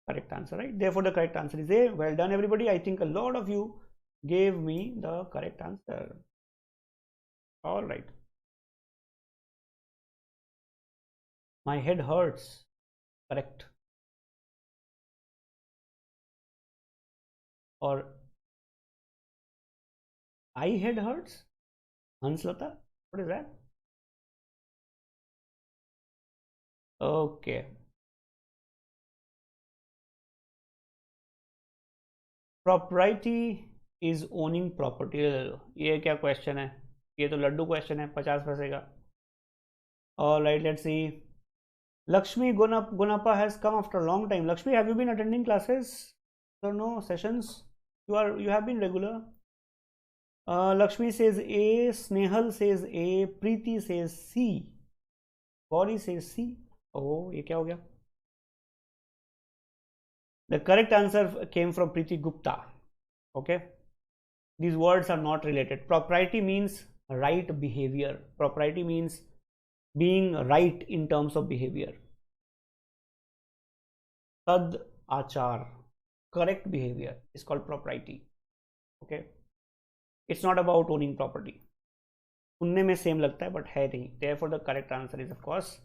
correct answer, right? Therefore, the correct answer is A. Well done, everybody. I think a lot of you gave me the correct answer. All right. My head hurts. Correct. Or I head hurts? Hanslata? What is that? Okay. Propriety is owning property. ये क्या question है? ये तो Laddu question है 50 पैसे का. All right, let's see. Lakshmi Gunappa has come after a long time. Lakshmi, have you been attending classes? Or no sessions? You have been regular. Lakshmi says A, Snehal says A, Preeti says C, Gauri says C. Oh, ये क्या हो गया? The correct answer came from Preeti Gupta. Okay, these words are not related. Propriety means right behavior. Propriety means being right in terms of behavior. Tad achar, correct behavior, is called propriety. Okay, it's not about owning property. सुनने में same लगता है but है नहीं. Therefore the correct answer is of course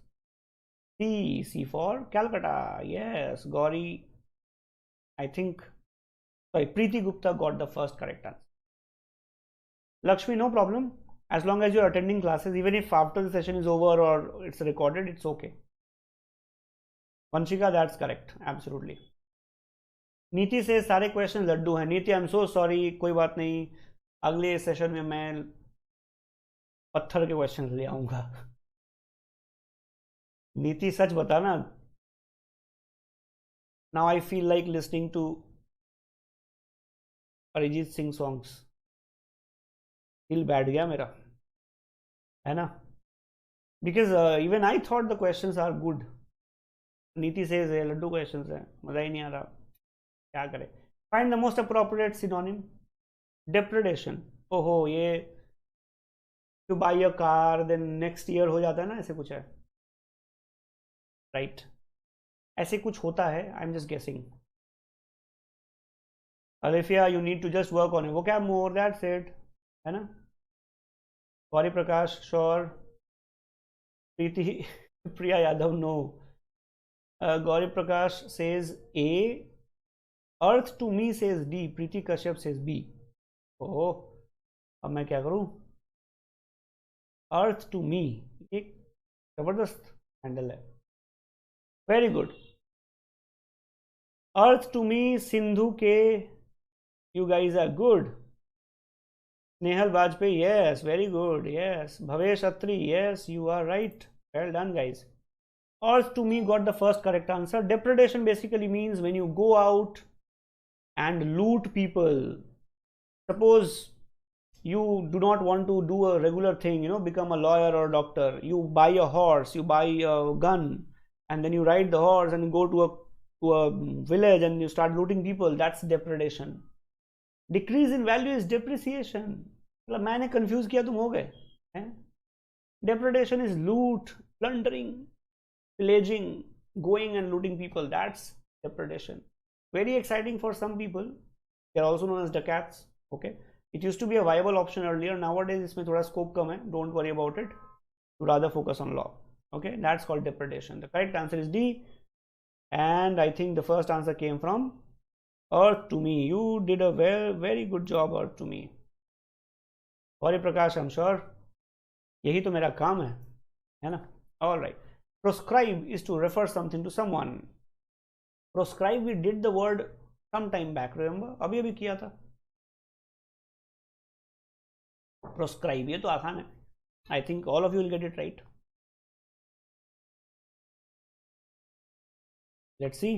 C for Calcutta. Yes, Gauri, I think, sorry, Preeti Gupta got the first correct answer. Lakshmi, no problem. As long as you're attending classes, even if after the session is over or it's recorded, it's okay. Vanshika, that's correct. Absolutely. नीति से सारे question Laddu हैं. नीति, I am so sorry, कोई बात नहीं. अगले session में मैं पत्थर के क्वेश्चन ले आऊंगा. नीति, सच बता ना. Now I feel like listening to Arijit Singh songs. दिल बैठ गया मेरा, है ना. Because even I thought the questions are good. Niti से लड्डू क्वेश्चंस हैं, मजा ही नहीं आ रहा. क्या करें. Find the most appropriate synonym. Depredation. ओहो, ये to buy a car then next year हो जाता है ना, ऐसे कुछ है. राइट, ऐसे कुछ होता है. आई am just guessing. Alefiya, you need to just work on it. वो क्या मोर, दैट्स इट, है ना. Gauri Prakash, sure. Preeti Priya Yadav, no. Gauri Prakash says A. Earth to me says D. Preeti Kashyap says B. Oh, अब मैं क्या करूं. अर्थ टू मी, एक जबरदस्त हैंडल है. Very good. Earth to me, Sindhu K, you guys are good. Nehal Vajpayee, yes, very good, yes. Bhavesh Attri, yes, you are right. Well done, guys. Earth to me got the first correct answer. Depredation basically means when you go out and loot people. Suppose you do not want to do a regular thing, you know, become a lawyer or a doctor. You buy a horse, you buy a gun, and then you ride the horse and go to a village and you start looting people. That's depredation. Decrease in value is depreciation. मतलब मैंने confuse किया, तुम हो गए हैं. Depredation is लूट, plundering, pillaging, going and looting people. That's depredation. Very exciting for some people. They are also known as dacoits. Okay, it used to be a viable option earlier. Nowadays इसमें थोड़ा scope कम है. Don't worry about it. You rather focus on law. Okay, that's called depredation. The correct answer is D. And I think the first answer came from Earth to me. You did a very good job, Earth to me. Gauri Prakash, I'm sure यही तो मेरा काम है ना. All right. Proscribe is to refer something to someone. Proscribe, we did the word some time back, remember? अभी किया था. Proscribe, ये तो आसान है. I think all of you will get it right. Let's see.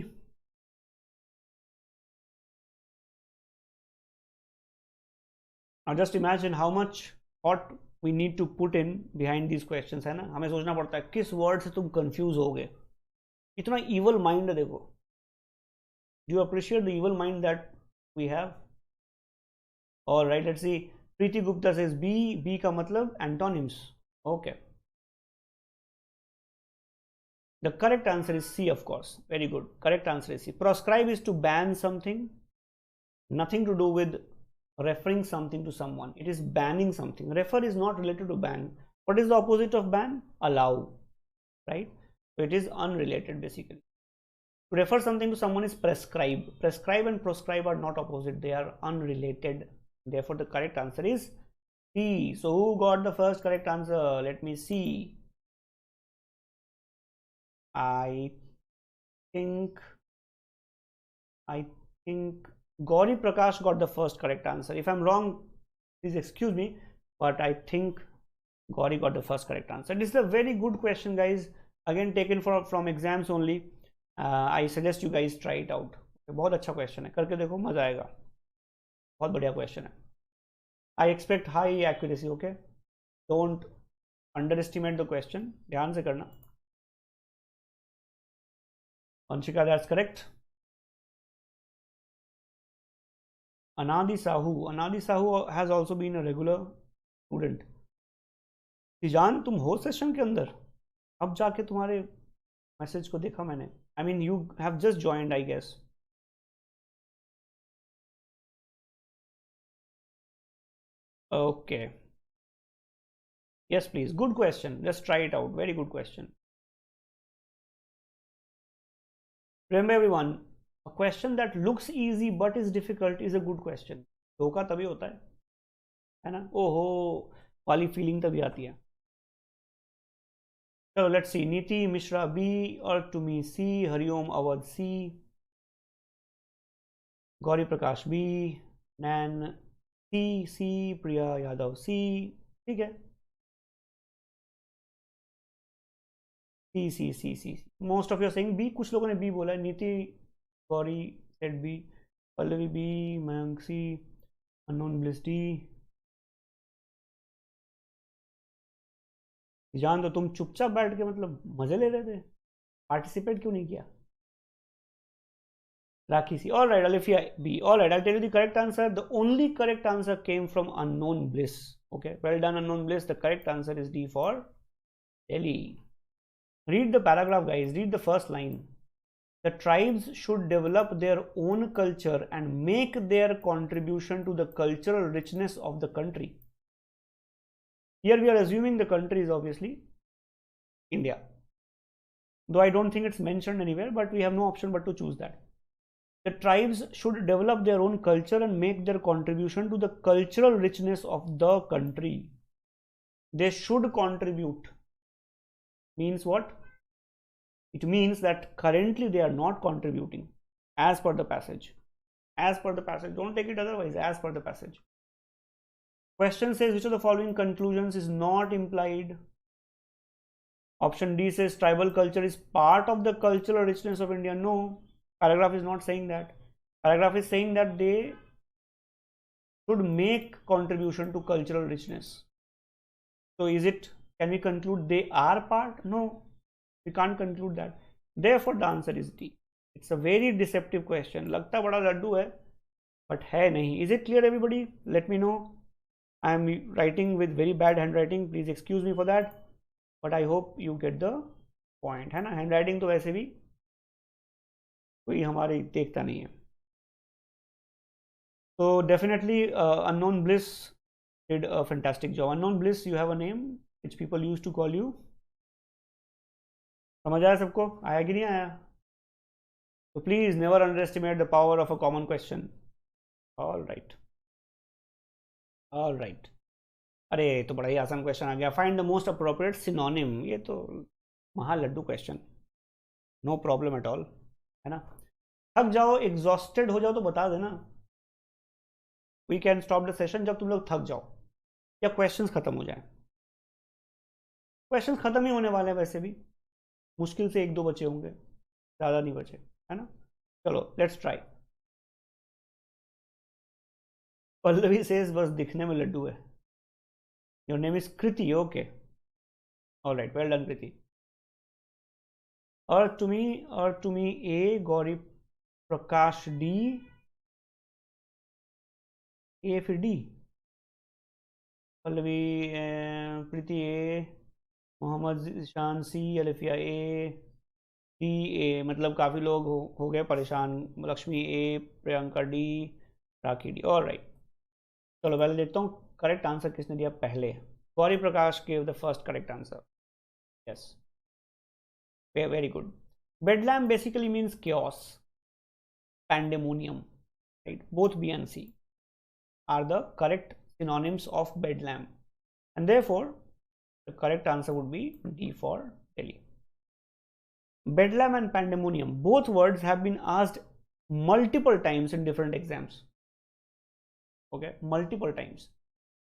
Now just imagine how much thought we need to put in behind these questions, है ना. हमें सोचना पड़ता है किस वर्ड से तुम कंफ्यूज होगे. इतना evil mind है, देखो. Do you appreciate the evil mind that we have? All right, let's see. Preeti Gupta says B. B का मतलब antonyms. Okay. The correct answer is C, of course. Very good. Correct answer is C. Proscribe is to ban something. Nothing to do with referring something to someone. It is banning something. Refer is not related to ban. What is the opposite of ban? Allow, right? So it is unrelated basically. To refer something to someone is prescribe. Prescribe and proscribe are not opposite. They are unrelated. Therefore the correct answer is C. So who got the first correct answer? Let me see. I think Gauri Prakash got the first correct answer. If I'm wrong, please excuse me, but I think Gauri got the first correct answer. This is a very good question, guys. Again, taken from exams only. I suggest you guys try it out. बहुत अच्छा question है, करके देखो, मजा आएगा. बहुत बढ़िया question है. I expect high accuracy. Okay, don't underestimate the question. ध्यान से करना. Anshika, that's correct. Anadi Sahu has also been a regular student. तिजान, तुम हो सेशन के अंदर? अब जाके तुम्हारे मैसेज को देखा मैंने. I mean, you have just joined, I guess. Okay. Yes, please. Good question. Just try it out. Very good question. Remember everyone, a question that looks easy but is difficult is a good question. धोखा तभी होता है ना, ओहो वाली feeling तभी आती है. चलो let's see. Niti Mishra B, और टू मी C, Hariom Awadh C, Gauri Prakash B, Nain C, C Priya Yadav C. ठीक है, C C C C. Most of your saying B. कुछ लोगों ने बी बोला है. Niti, Gauri said B, Pallavi B, Mayank C, unknown bliss D. जान, तो तुम चुपचाप बैठ के मतलब मजे ले रहे थे, पार्टिसिपेट क्यों नहीं किया? Raki C. All right, Alifia B. All right, I'll tell you the correct answer. The only correct answer came from unknown bliss. Okay, well done, unknown bliss. The correct answer is D for Delhi. Read the paragraph, guys. Read the first line. The tribes should develop their own culture and make their contribution to the cultural richness of the country. Here we are assuming the country is obviously India. Though I don't think it's mentioned anywhere, but we have no option but to choose that. The tribes should develop their own culture and make their contribution to the cultural richness of the country. They should contribute. Means what? It means that currently they are not contributing, as per the passage. As per the passage. Don't take it otherwise. As per the passage. Question says, which of the following conclusions is not implied? Option D says tribal culture is part of the cultural richness of India. No. Paragraph is not saying that. Paragraph is saying that they should make contribution to cultural richness. So is it, can we conclude they are part? No, we can't conclude that. Therefore the answer is D. It's a very deceptive question. लगता बड़ा लड्डू है, but है नहीं. Is it clear, everybody? Let me know. I am writing with very bad handwriting. Please excuse me for that. But I hope you get the point. है ना? Handwriting तो वैसे भी कोई हमारे देखता नहीं है. So definitely unknown bliss did a fantastic job. Unknown bliss, you have a name which people used to call you. समझ आया सबको? आया कि नहीं आया? So please never underestimate the power of a common question. All right. All right. अरे तो बड़ा ही आसान क्वेश्चन आ गया. Find the most appropriate synonym. ये तो महा लड्डू question. No problem at all, है ना? थक जाओ, एग्जॉस्टेड हो जाओ तो बता देना. We can stop the session जब तुम लोग थक जाओ या क्वेश्चंस खत्म हो जाए. क्वेश्चंस खत्म ही होने वाले हैं वैसे भी. मुश्किल से 1-2 बचे होंगे, ज़्यादा नहीं बचे, है ना? चलो लेट्स ट्राई. पल्लवी सेज बस दिखने में लड्डू है. Your name is Kriti. Okay, alright, well done Kriti. और टू मी A, Gauri Prakash D, A फिर D, Pallavi Preeti A, Mohammad Shaan C, Alifiya A, D A. मतलब काफ़ी लोग हो गए परेशान. Lakshmi A, Priyanka D, Rakhi D. Alright, चलो पहले देखता हूँ करेक्ट आंसर किसने दिया पहले. Gauri Prakash gave the first correct answer. Yes, very good. Bedlam basically means chaos, pandemonium, right? Both B and C are the correct synonyms of bedlam, and therefore the correct answer would be D for Delhi. Bedlam and pandemonium, both words have been asked multiple times in different exams. Okay, multiple times.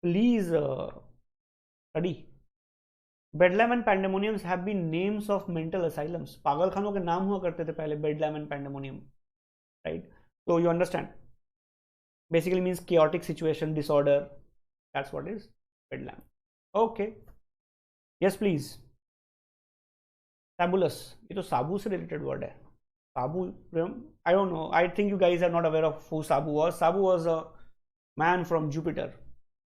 Please study. Bedlam and pandemoniums have been names of mental asylums. पागलखानों के नाम हुआ करते थे पहले, bedlam and pandemonium, right? तो you understand, basically means chaotic situation, disorder. That's what is bedlam. Okay, yes please. Fabulous, ये तो साबू से रिलेटेड वर्ड है. Sabu, I don't know, I think you guys are not aware of who Sabu was. Sabu was a man from Jupiter,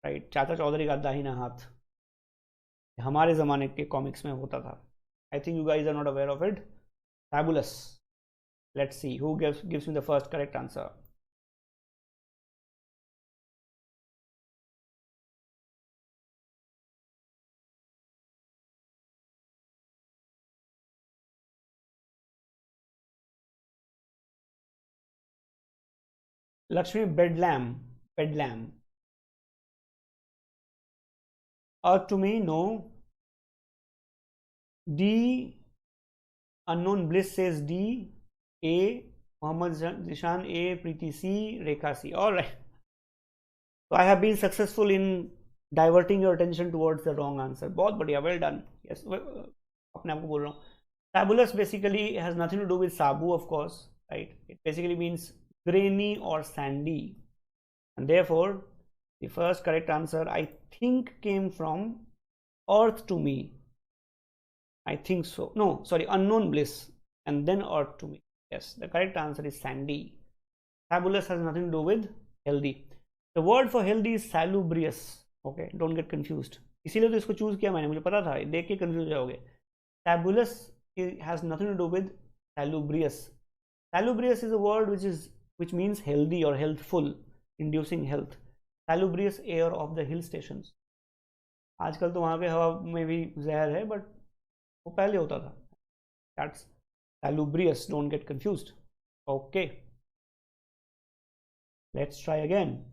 right? चाचा चौधरी का दाहिना हाथ. हमारे ज़माने के कॉमिक्स में होता था. I think you guys are not aware of it. Fabulous. Let's see who gives me the first correct answer. Lakshmi, bedlam. Bedlam. Earth to me, no. D. Unknown bliss says D. A. Mohammed Zishan A. Preeti C. Rekha C. All right. So I have been successful in diverting your attention towards the wrong answer. बहुत बढ़िया, well done. Yes, अपने आप को बोल रहा हूँ. Fabulous basically has nothing to do with sabu, of course, right? It basically means grainy or sandy, and therefore the first correct answer I think came from earth to me. I think so. No, sorry, unknown bliss and then earth to me. Yes, the correct answer is sandy. Fabulous has nothing to do with healthy. The word for healthy is salubrious. Okay, don't get confused. इसीलिए तो इसको choose किया मैंने, मुझे पता था, देख के कंफ्यूज हो जाओगे. Fabulous has nothing to do with salubrious. Salubrious is a word which means healthy or healthful, inducing health. Salubrious air of the hill stations. आजकल तो वहाँ के हवा में भी जहर है, बट वो पहले होता था. That's salubrious. Don't get confused. Okay. Let's try again.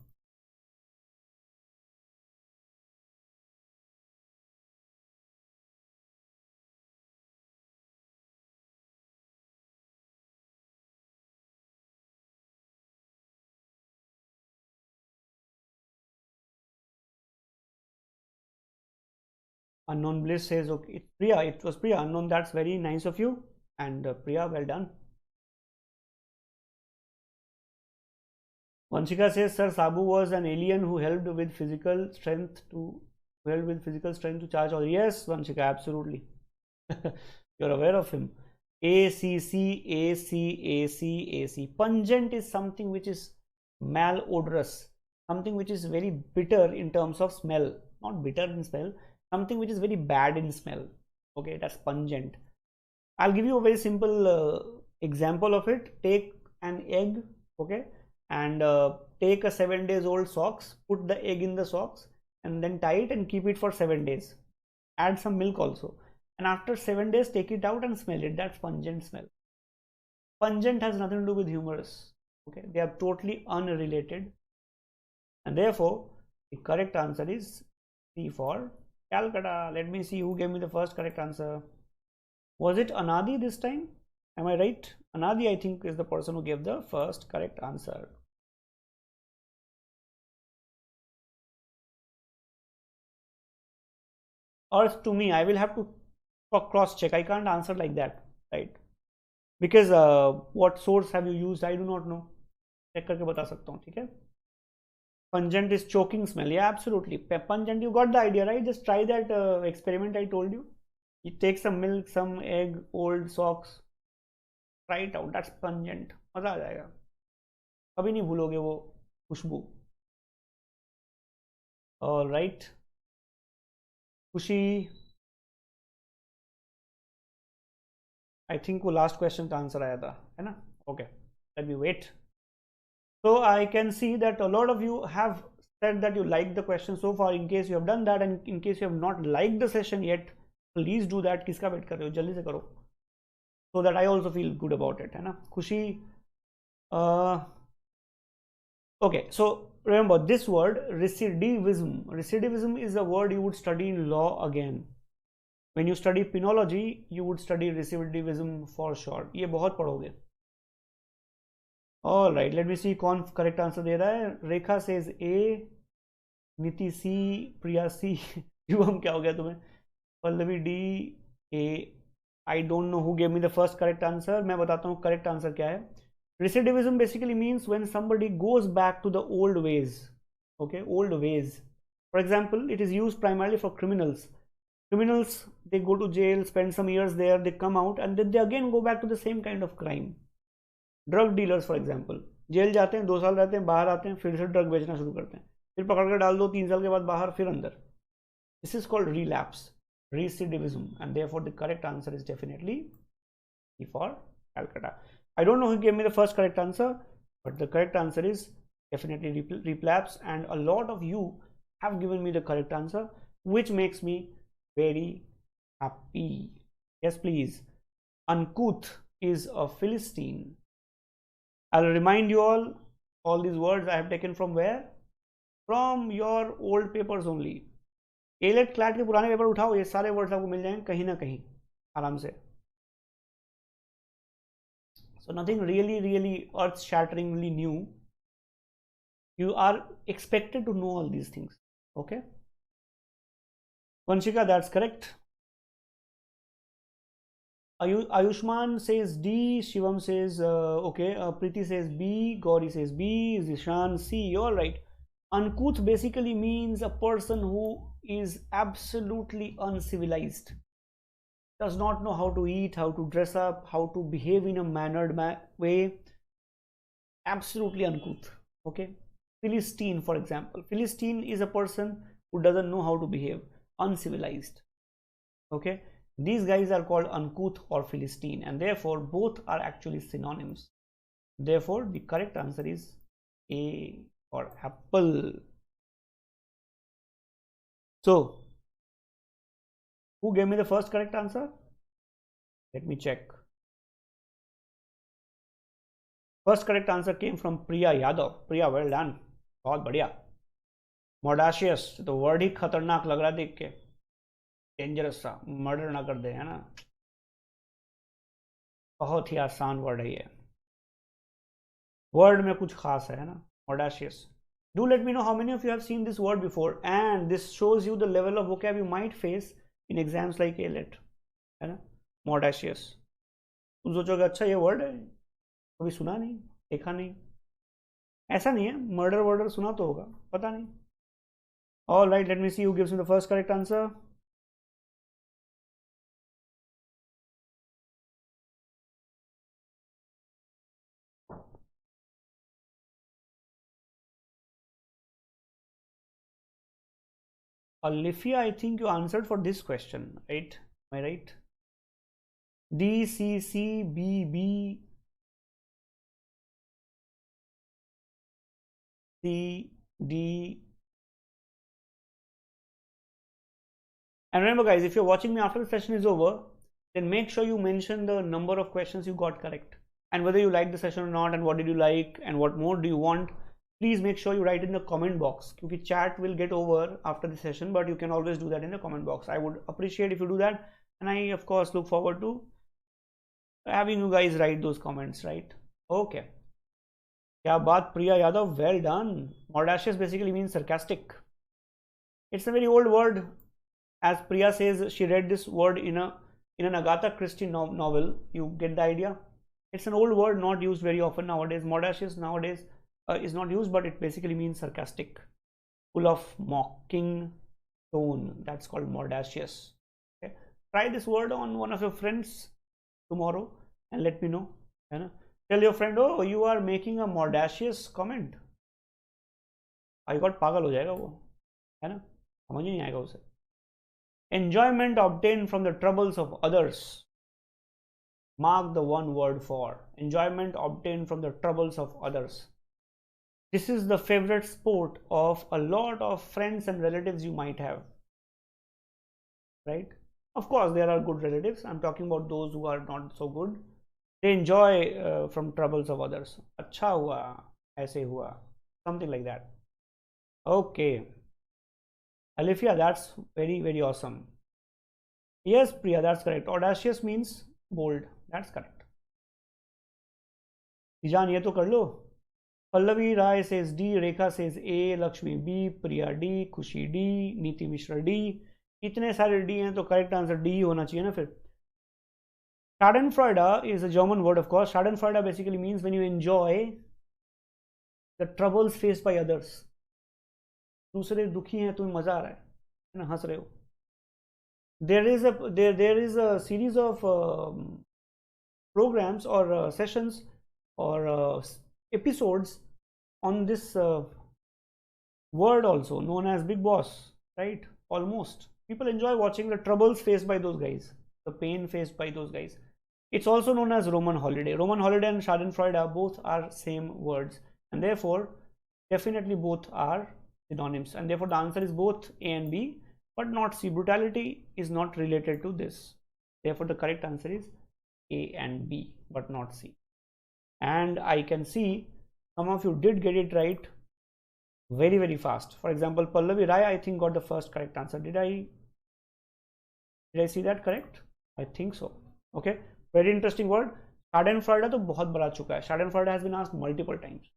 Unknown bliss says okay. It's Priya. It was Priya. Unknown. That's very nice of you. And Priya, well done. Vanshika says, Sir, Sabu was an alien who helped with physical strength to charge all. Yes, Vanshika, absolutely. You're aware of him. ACC, AC, AC, AC. Pungent is something which is malodorous, something which is very bitter in terms of smell. Not bitter in smell, something which is very bad in smell. Okay, that's pungent. I'll give you a very simple example of it. Take an egg, okay, and take a 7 days old socks, put the egg in the socks and then tie it and keep it for 7 days. Add some milk also. And after 7 days, take it out and smell it. That's pungent smell. Pungent has nothing to do with humorous. Okay, they are totally unrelated. And therefore, the correct answer is C for Calcutta. Let me see who gave me the first correct answer. Was it Anadi this time? Am I right? Anadi, I think, is the person who gave the first correct answer. Earth to me, I will have to cross check. I can't answer like that, right? Because what source have you used? I do not know. Check करके बता सकता हूँ, ठीक है? Pungent is choking smell. Yeah, absolutely. Pungent, you got the idea, right? Just try that experiment I told you. You take some milk, some egg, old socks. Try it out. That's pungent. मजा आ जाएगा. कभी नहीं भूलोगे वो खुशबू. All right. खुशी. I think वो last question का answer आया था, है ना? Okay. Let me wait. So I can see that a lot of you have said that you like the question so far. In case you have done that and in case you have not liked the session yet, please do that. किसका wait कर रहे हो? जल्दी से करो. So that I also feel good about it, है ना? खुशी. Okay, so remember this word recidivism. Recidivism is a word you would study in law again. When you study penology, you would study recidivism for sure. ये बहुत पढ़ोगे. All right, let me see कौन correct answer दे रहा है. Rekha says A, Niti C, Priya C. युवम क्या हो गया तुम्हें? Pallavi D, A. I don't know who gave me the first correct answer. मैं बताता हूँ correct answer क्या है. Recidivism basically means when somebody goes back to the old ways. Okay, old ways. For example, it is used primarily for criminals. Criminals, they go to jail, spend some years there, they come out and then they again go back to the same kind of crime. Drug dealers for example, jail जाते हैं, 2 साल रहते हैं, बाहर आते हैं, फिर से ड्रग बेचना शुरू करते हैं, फिर पकड़ कर डाल दो, 3 साल के बाद बाहर, फिर अंदर. This is called relapse, recidivism, and therefore the correct answer is definitely E for Calcutta. I don't know who gave me the first correct answer, but the correct answer is definitely relapse, and a lot of you have given me the correct answer, which makes me very happy. Yes, please. Uncouth is a Philistine. I'll remind you all, All these words I have taken from where? From your old papers only. ALET CLAT के पुराने paper उठाओ, ये सारे words आपको मिल जाएंगे कहीं ना कहीं आराम से. So nothing really earth shatteringly new. You are expected to know all these things. Okay, Vanshika, that's correct. Ayushman says D, Shivam says okay, Preeti says B, Gauri says B, Zishan C. All right. Uncouth basically means a person who is absolutely uncivilized, does not know how to eat, how to dress up, how to behave in a mannered way. Absolutely uncouth. Okay. Philistine, for example. Philistine is a person who doesn't know how to behave, uncivilized. Okay. These guys are called uncouth or Philistine, and therefore both are actually synonyms. Therefore the correct answer is A, or apple. So who gave me the first correct answer? Let me check. First correct answer came from Priya Yadav. Priya, well done. बहुत बढ़िया. Mordacious, तो word ही खतरनाक लग रहा है देख के. Dangerous सा, मर्डर ना कर दे, है ना. बहुत ही आसान वर्ड है ये. वर्ड में कुछ खास है ना. Mordacious. Do let me know how many of you have seen this word before, and this shows you the level of vocab you might face in exams like ALET, है ना. Mordacious. तुम सोचोगे अच्छा ये वर्ड है, कभी सुना नहीं, देखा नहीं. ऐसा नहीं है, मर्डर वर्डर सुना तो होगा, पता नहीं. All right, let me see who gives me the first correct answer. Alifia, I think you answered for this question, right? Am I right? D, C, C, B, B, C, D. And remember guys, if you're watching me after the session is over, then make sure you mention the number of questions you got correct and whether you like the session or not, and what did you like and what more do you want. Please make sure you write in the comment box, because chat will get over after the session, but you can always do that in the comment box. I would appreciate if you do that, and I of course look forward to having you guys write those comments, right? Okay. Kya baat, Priya Yadav, well done. Mordacious basically means sarcastic. It's a very old word. As Priya says, she read this word in an Agatha Christie novel. You get the idea? It's an old word, not used very often nowadays. Mordacious nowadays is not used, but it basically means sarcastic, full of mocking tone. That's called mordacious. Okay? Try this word on one of your friends tomorrow and let me know. Tell your friend, oh, you are making a mordacious comment. I got pagal ho jayega wo, है ना, समझ नहीं आएगा उसे. Enjoyment obtained from the troubles of others. Mark the one word for. Enjoyment obtained from the troubles of others. This is the favorite sport of a lot of friends and relatives you might have, right? Of course, there are good relatives. I'm talking about those who are not so good. They enjoy from troubles of others. Acha hua, aise hua, something like that. Okay. Alifia, that's very awesome. Yes, Priya, that's correct. Audacious means bold. That's correct. Ijan, ye to kar lo. Pallavi Rai says D, Rekha says A, Lakshmi B, Priya D, Khushi D, Niti Mishra D. इतने सारे D हैं तो correct answer D होना चाहिए ना फिर. Schadenfreude is a German word, of course. Schadenfreude basically means when you enjoy the troubles faced by others. दूसरे दुखी हैं तुम्हें मजा आ रहा है ना, हंस रहे हो. There is a series of programs or sessions or episodes on this word also known as Big Boss, right? Almost. People enjoy watching the troubles faced by those guys, the pain faced by those guys. It's also known as Roman holiday. Roman holiday and Schadenfreude both are same words, and therefore definitely both are synonyms, and therefore the answer is both A and B, but not C. Brutality is not related to this. Therefore the correct answer is A and B, but not C. And I can see some of you did get it right very, very fast. For example, Pallavi Rai, I think, got the first correct answer. Did I see that correct? I think so. Okay, very interesting word. Schadenfreude तो बहुत बड़ा चुका है. Schadenfreude has been asked multiple times.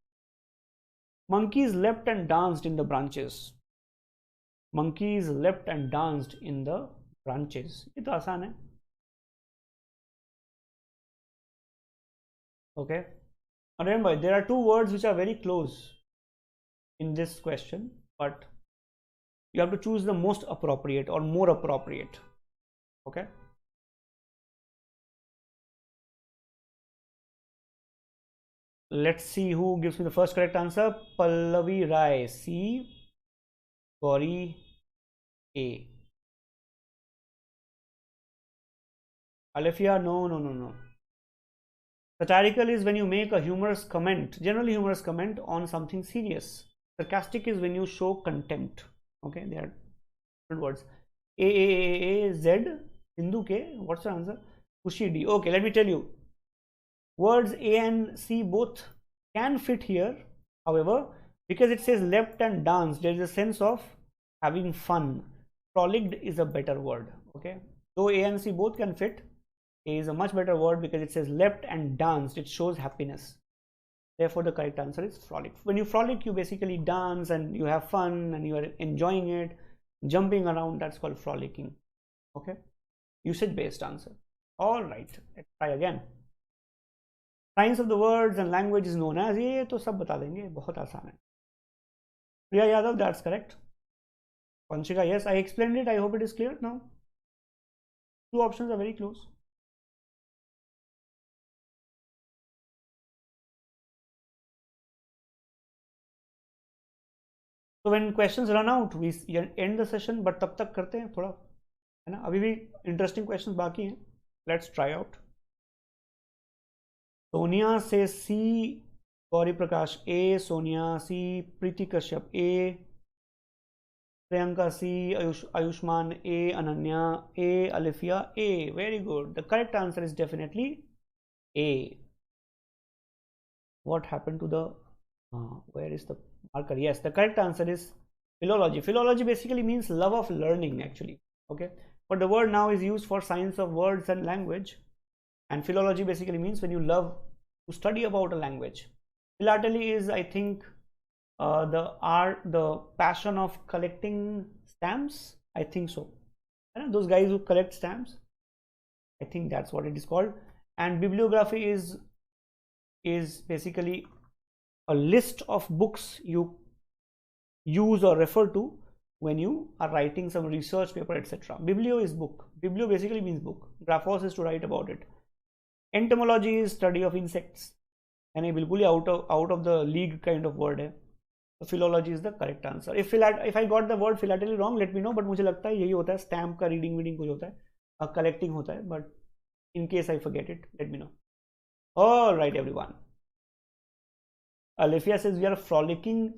Monkeys leapt and danced in the branches. Monkeys leapt and danced in the branches. ये तो आसान है. Okay, and remember there are two words which are very close in this question, but you have to choose the most appropriate or more appropriate. Okay, let's see who gives me the first correct answer. Pallavi Rai, C. Gauri, A. Alefia, no. Satirical is when you make a humorous comment, generally humorous comment on something serious. Sarcastic is when you show contempt. Okay, they are different words. A Z, Hindu K. What's your answer? Kushi D. Okay, let me tell you. Words A and C both can fit here. However, because it says leapt and danced, there is a sense of having fun. Frolicked is a better word. Okay, though A and C both can fit, A is a much better word because it says leapt and danced. It shows happiness. Therefore, the correct answer is frolic. When you frolic, you basically dance and you have fun and you are enjoying it, jumping around. That's called frolicking. Okay, usage-based answer. All right, let's try again. Science of the words and language is known as. ये तो सब बता देंगे, बहुत आसान है. Priya Yadav, that's correct. Panchika, yes, I explained it. I hope it is clear now. Two options are very close. So when questions run out, we end the session, but तब तक करते हैं थोड़ा, है ना? अभी भी interesting questions बाकी हैं. Let's try out. Sonia says C. Gauri Prakash A. Sonia C. Preeti Kashyap A. Priyanka C. Ayushman A. Ananya A. Alifia A. Very good. The correct answer is definitely A. What happened to the where is the marker? Yes, the correct answer is philology. Philology basically means love of learning, actually. Okay, but the word now is used for science of words and language, and philology basically means when you love to study about a language. Philately is, I think, the passion of collecting stamps. I think so. And those guys who collect stamps, I think that's what it is called. And bibliography is basically a list of books you use or refer to when you are writing some research paper, etc. Biblio is book. Biblio basically means book. Graphos is to write about it. Entomology is study of insects. And a bilkul out of the league kind of word है. So philology is the correct answer. If I got the word philately wrong, let me know. But मुझे लगता है यही होता है. Stamp का reading कुछ होता है. Collecting होता है. But in case I forget it, let me know. All right, everyone. Alifia says we are frolicking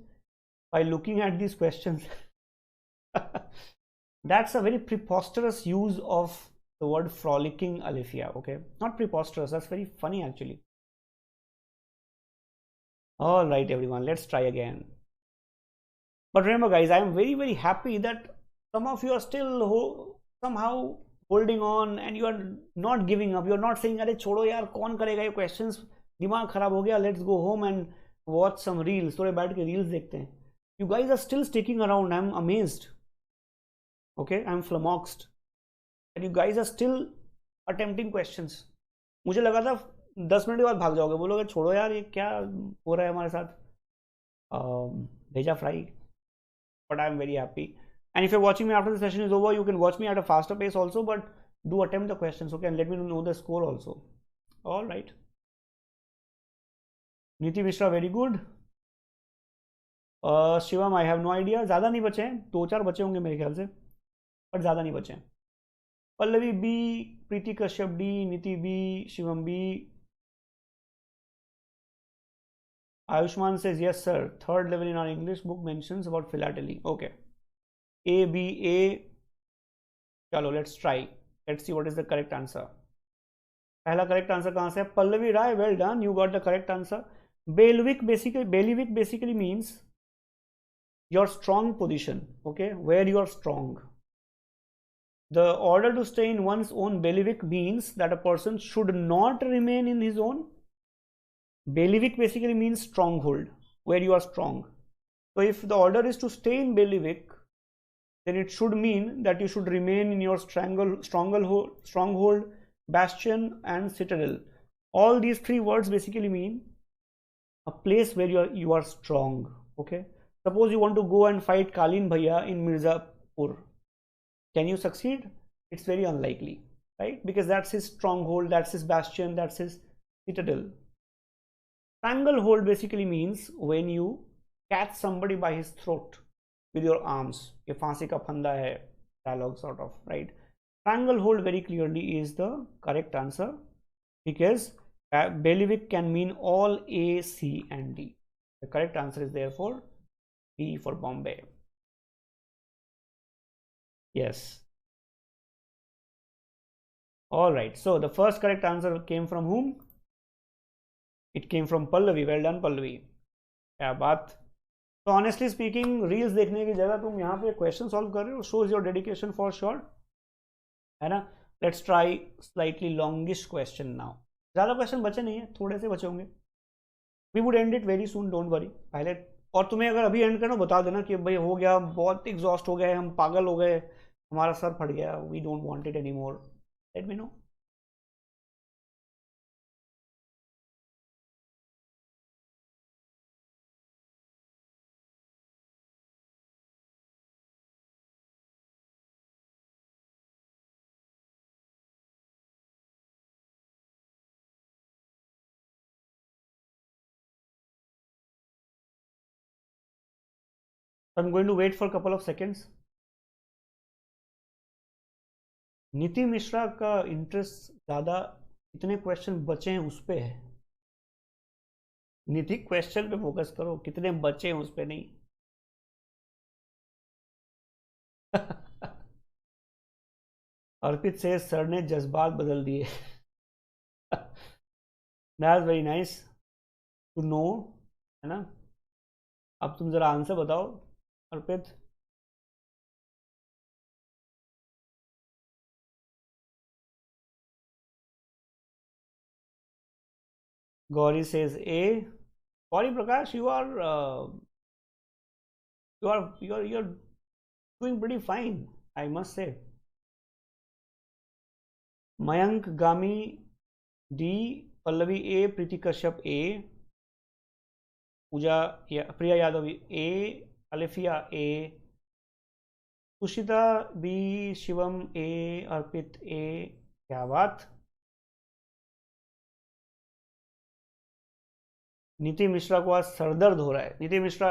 by looking at these questions. That's a very preposterous use of the word frolicking, Alifia. Okay, not preposterous, that's very funny actually. All right, everyone, let's try again. But remember, guys, I am very, very happy that some of you are still somehow holding on and you are not giving up. You are not saying, अरे छोड़ो यार, कौन करेगा ये questions, दिमाग खराब हो गया, let's go home and watch some reels. थोड़े बैठ के reels देखते हैं. You guys are still sticking around. I'm amazed. Okay, I'm flummoxed. And you guys are still attempting questions. मुझे लगा था 10 मिनट के बाद भाग जाओगे, बोलोगे छोड़ो यार ये क्या हो रहा है हमारे साथ, भेजा fry. But I'm very happy. And if you're watching me after the session is over, you can watch me at a faster pace also, but do attempt the questions, okay, and let me know the score also. All right. Niti Mishra, very good. Shivam, I have no idea. ज़्यादा नहीं बचे हैं, 2-4 बचे होंगे मेरे ख्याल से, पर ज़्यादा नहीं बचे हैं. Pallavi B, Preeti Kashyap D, Niti B, Shivam B. Ayushman says yes sir, third level in our English book mentions about philately. Okay, A, B, A. चलो let's try. Let's see what is the correct answer. पहला correct answer कहाँ से है? Pallavi Rai, well done, you got the correct answer. Bailiwick basically means your strong position, okay, where you are strong. The order to stay in one's own bailiwick means that a person should not remain in his own. Bailiwick basically means stronghold, where you are strong. So if the order is to stay in bailiwick, then it should mean that you should remain in your stronghold, bastion and citadel. All these three words basically mean a place where you are strong, okay. Suppose you want to go and fight Kalin Bhaiya in Mirzapur. Can you succeed? It's very unlikely, right? Because that's his stronghold, that's his bastion, that's his citadel. Stranglehold basically means when you catch somebody by his throat with your arms. Ye phansi ka phanda hai dialogue sort of, right? Stranglehold very clearly is the correct answer, because bailiwick can mean all A, C and D. The correct answer is therefore B for Bombay. Yes. All right. So the first correct answer came from whom? It came from Pallavi. Well done, Pallavi. क्या बात. So honestly speaking, reels देखने की जगह तुम यहाँ पे question solve कर रहे हो. Shows your dedication for sure. है ना? Let's try slightly longish question now. ज़्यादा question बचे नहीं है, थोड़े से बचे होंगे. We would end it very soon. Don't worry. पहले और तुम्हें अगर अभी एंड करना बता देना कि भाई हो गया, बहुत एग्जॉस्ट हो गए, हम पागल हो गए, हमारा सर फट गया, we don't want it any more, let me know. I'm going to wait for a couple of seconds. नीति मिश्रा का इंटरेस्ट ज़्यादा कितने क्वेश्चन बचे हैं उस पे है. नीति क्वेश्चन पे फोकस करो, कितने बचे हैं उस पे नहीं. अर्पित से सर ने जज्बात बदल दिए. That's very nice to know, है ना. अब तुम जरा आंसर बताओ अर्पित. Gauri says A. Gauri Prakash, you're doing pretty fine, I must say. Mayank Gami D, Pallavi A, Preeti Kashyap A, Priya Yadav A, Alifia A, Sushita B, Shivam A, Arpit A. क्या बात. नीति मिश्रा को आज सरदर्द हो रहा है. Niti Mishra,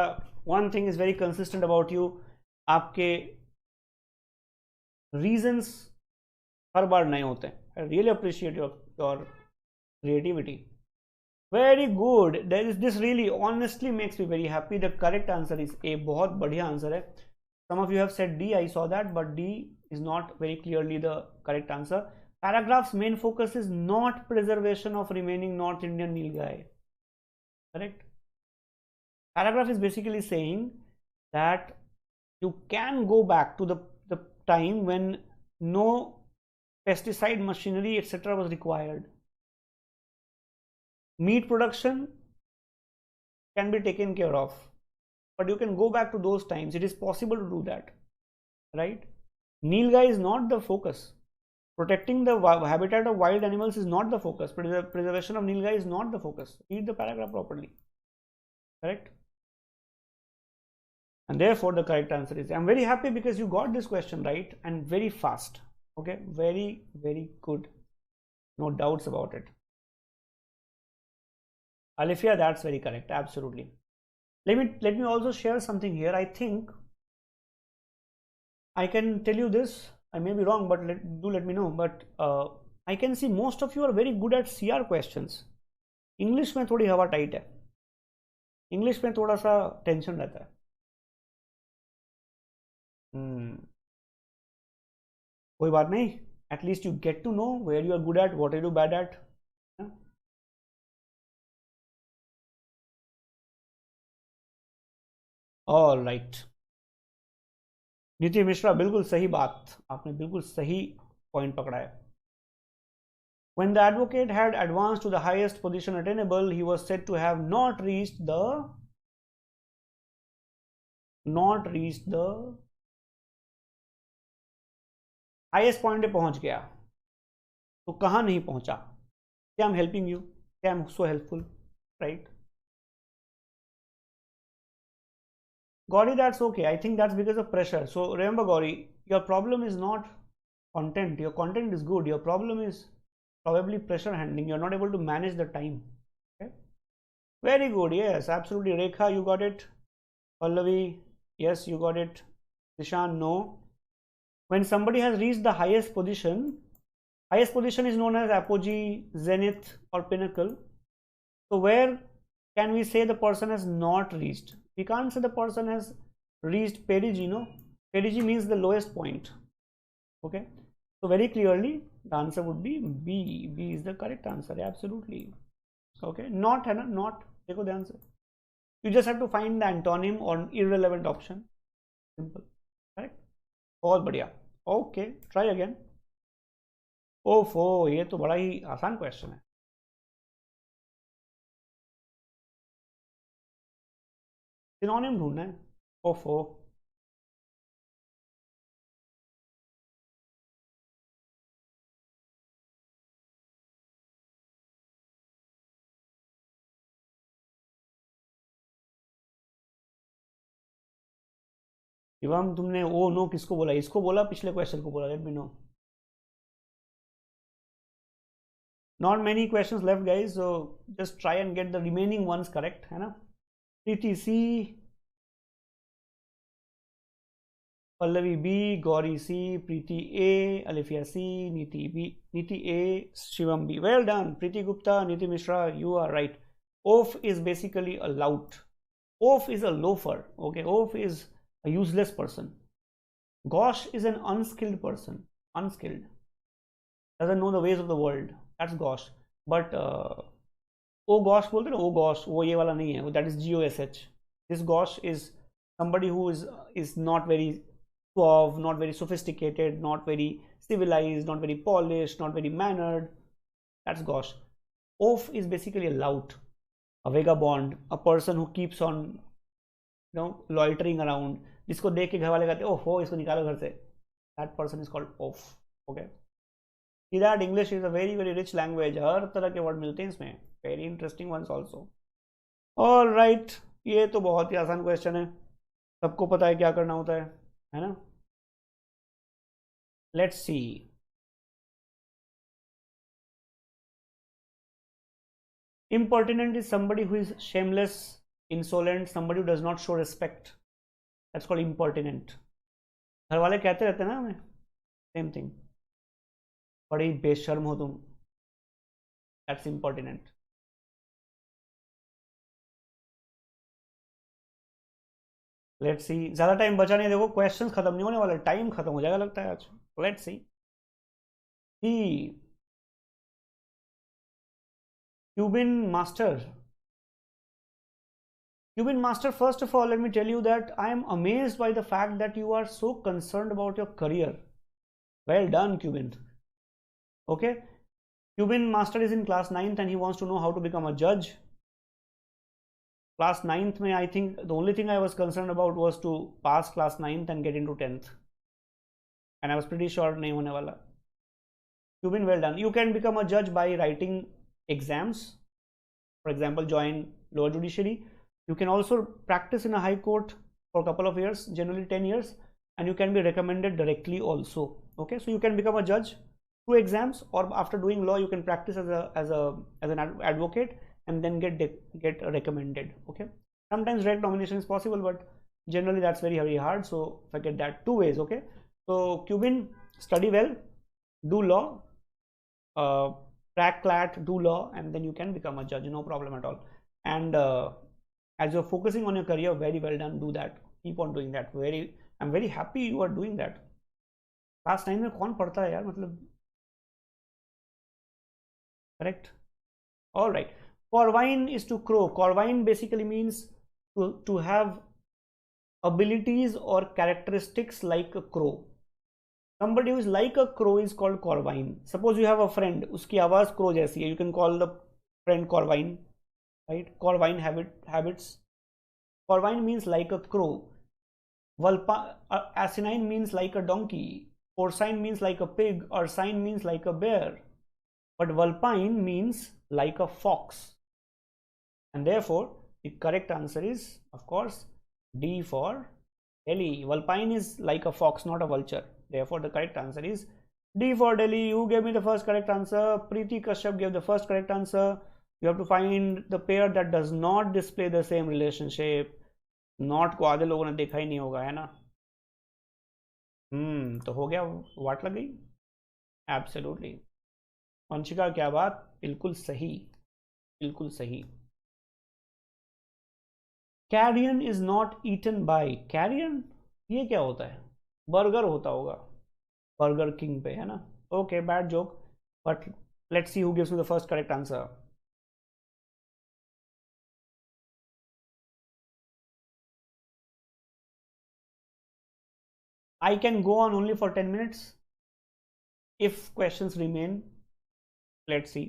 one thing is very consistent about you, आपके रीजंस हर बार नए होते हैं. I really appreciate your creativity. Very good. This really honestly makes me very happy. The correct answer is A. बहुत बढ़िया आंसर है. Some of you have said D, I saw that, but D is not very clearly the correct answer. Paragraphs main focus is not preservation of remaining north Indian nilgai. Correct. Paragraph is basically saying that you can go back to the time when no pesticide machinery etc. was required. Meat production can be taken care of, but you can go back to those times. It is possible to do that, right? Nilgai is not the focus. Protecting the habitat of wild animals is not the focus. Preservation of nilgai is not the focus. Read the paragraph properly. Correct? And therefore the correct answer is, I'm very happy because you got this question right and very fast. Okay, very, very good. No doubts about it. Alifia, that's very correct. Absolutely. Let me also share something here. I think I can tell you this. I may be wrong, but do let me know. But I can see most of you are very good at CR questions. English में थोड़ी हवा tight है. English में थोड़ा सा tension रहता है. कोई बात नहीं. At least you get to know where you are good at, what are you bad at. All right, नीति मिश्रा, बिल्कुल सही बात, आपने बिल्कुल सही पॉइंट पकड़ा है. When the advocate had advanced to the highest position attainable, he was said to have not reached the highest point पे पहुंच गया. तो कहाँ नहीं पहुंचा? क्या I'm helping you? क्या I'm so helpful, right? Gauri, that's okay. I think that's because of pressure. So remember, Gauri, your problem is not content. Your content is good. Your problem is probably pressure handling. You're not able to manage the time. Okay. Very good. Yes, absolutely. Rekha, you got it. Pallavi, yes, you got it. Dishan, no. When somebody has reached the highest position is known as apogee, zenith, or pinnacle. So where can we say the person has not reached? We can't say the person has reached perigee, no? Perigee means the lowest point. Okay. So very clearly the answer would be B. B is the correct answer. Absolutely. Okay. Not है ना? Not. देखो ध्यान से. You just have to find the antonym or irrelevant option. Simple. Correct. बहुत बढ़िया. Okay. Try again. ओफो, ये तो बड़ा ही आसान क्वेश्चन है. सिनोनिम ढूंढना है. ओफो, शिवम तुमने ओ नो किसको बोला? इसको बोला, पिछले क्वेश्चन को बोला? Late me no. Not many questions left, guys, so just try and get the remaining ones correct, है ना? Priti C, Pallavi B, Gauri C, Priti A, Alifia C, Niti B, Niti A, Shivam B. Well done, Priti Gupta, Niti Mishra, you are right. Oaf is basically a lout. Oaf is a loafer. Okay, oaf is a useless person. Gauche is an unskilled person. Unskilled, doesn't know the ways of the world. That's gauche. But oh gosh बोलते ना, oh gosh, वो ये वाला नहीं है, that is GOSH. This gosh is somebody who is not very suave, not very sophisticated, not very civilized, not very polished, not very mannered. That's gauche. Oaf is basically a lout, a vagabond, a person who keeps on loitering around, जिसको देख के घर वाले कहते हैं ओहो इसको निकालो घर से. That person is called oaf. Okay. See that English is a very very rich language. हर तरह के वर्ड मिलते हैं इसमें. Very interesting ones also. All right. ये तो बहुत ही आसान क्वेश्चन है, सबको पता है क्या करना होता है ना? Let's see. Impertinent is somebody who is shameless, insolent, somebody who does not show respect. That's called impertinent. घर वाले कहते रहते हैं ना हमें, सेम थिंग, बड़ी बेशर्म हो तुम. That's impertinent. Let's see. ज्यादा टाइम बचा नहीं, देखो क्वेश्चंस खत्म नहीं होने वाले, टाइम खत्म हो जाएगा लगता है आज. Let's see. Cuban master. Cuban master, first of all, let me tell you that I am amazed by the fact that you are so concerned about your career. Well done, Cuban. Okay. Cuban master is in class 9th and he wants to know how to become a judge. Class 9th mein, I think the only thing I was concerned about was to pass class 9th and get into 10th. And I was pretty sure nahi hone wala. Cuban, well done. You can become a judge by writing exams. For example, join lower judiciary. You can also practice in a high court for a couple of years, generally 10 years, and you can be recommended directly also. Okay, so you can become a judge through exams, or after doing law you can practice as an advocate and then get recommended. Okay, sometimes direct nomination is possible, but generally that's very very hard. So forget that. Two ways. Okay, so Cuban, study well, do law, crack CLAT, do law, and then you can become a judge, no problem at all. And as you're focusing on your career, very well done, do that, keep on doing that. I'm very happy you are doing that. Class 9 में कौन पढ़ता है यार, मतलब. Correct. All right. Corvine is to crow. Corvine basically means to have abilities or characteristics like a crow. Somebody who is like a crow is called corvine. Suppose you have a friend, उसकी आवाज crow जैसी है, you can call the friend corvine, right? Corvine habits. Corvine means like a crow. Asinine means like a donkey. Porcine means like a pig. Ursine means like a bear. But vulpine means like a fox. And therefore, the correct answer is, of course, D for Delhi. Vulpine is like a fox, not a vulture. Therefore, the correct answer is D for Delhi. Who gave me the first correct answer? Preeti Kashyap gave the first correct answer. You have to find the pair that does not display the same relationship. Not को आधे लोगों ने देखा ही नहीं होगा, है ना? तो हो गया, वाट लग गई। एब्सोल्युटली वंशिका, क्या बात, बिल्कुल सही, बिल्कुल सही। Carrion is not eaten by, carrion ये क्या होता है? बर्गर होता होगा, बर्गर किंग पे, है ना? Okay, bad joke, but let's see who gives me the first correct answer. I can go on only for 10 minutes if questions remain. Let's see.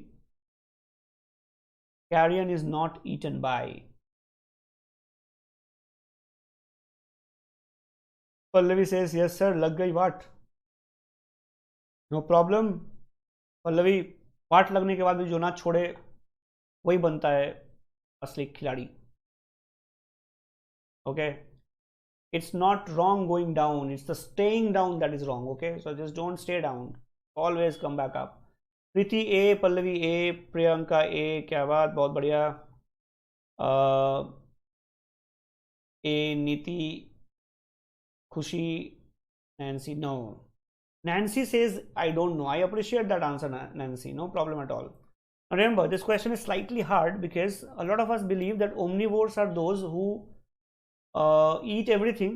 Carrion is not eaten by. Pallavi says, yes sir, lag gayi watt. No problem. Pallavi, वाट लगने के बाद भी जो ना छोड़े वही बनता है असली खिलाड़ी. Okay. It's not wrong going down, it's the staying down that is wrong. Okay, so just don't stay down, always come back up. Preeti A, Pallavi A, Priyanka A, क्या बात, बहुत बढ़िया। A, Niti, Khushi, Nancy, no. Nancy says I don't know. I appreciate that answer, Nancy, no problem at all. Remember, this question is slightly hard because a lot of us believe that omnivores are those who eat everything,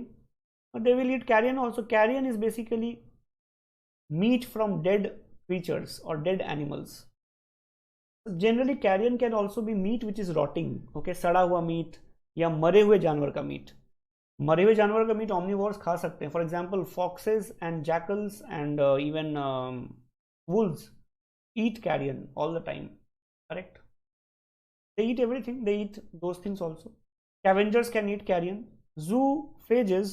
but they will eat carrion also. Carrion is basically meat from dead creatures or dead animals. Generally carrion can also be meat which is rotting. Okay, सड़ा हुआ meet या मरे हुए जानवर का meet. मरे हुए जानवर का मीट omnivores खा सकते हैं. For example, foxes and jackals and even wolves eat carrion all the time. Correct? They eat everything. They eat those things also. Scavengers can eat carrion. Zoophages,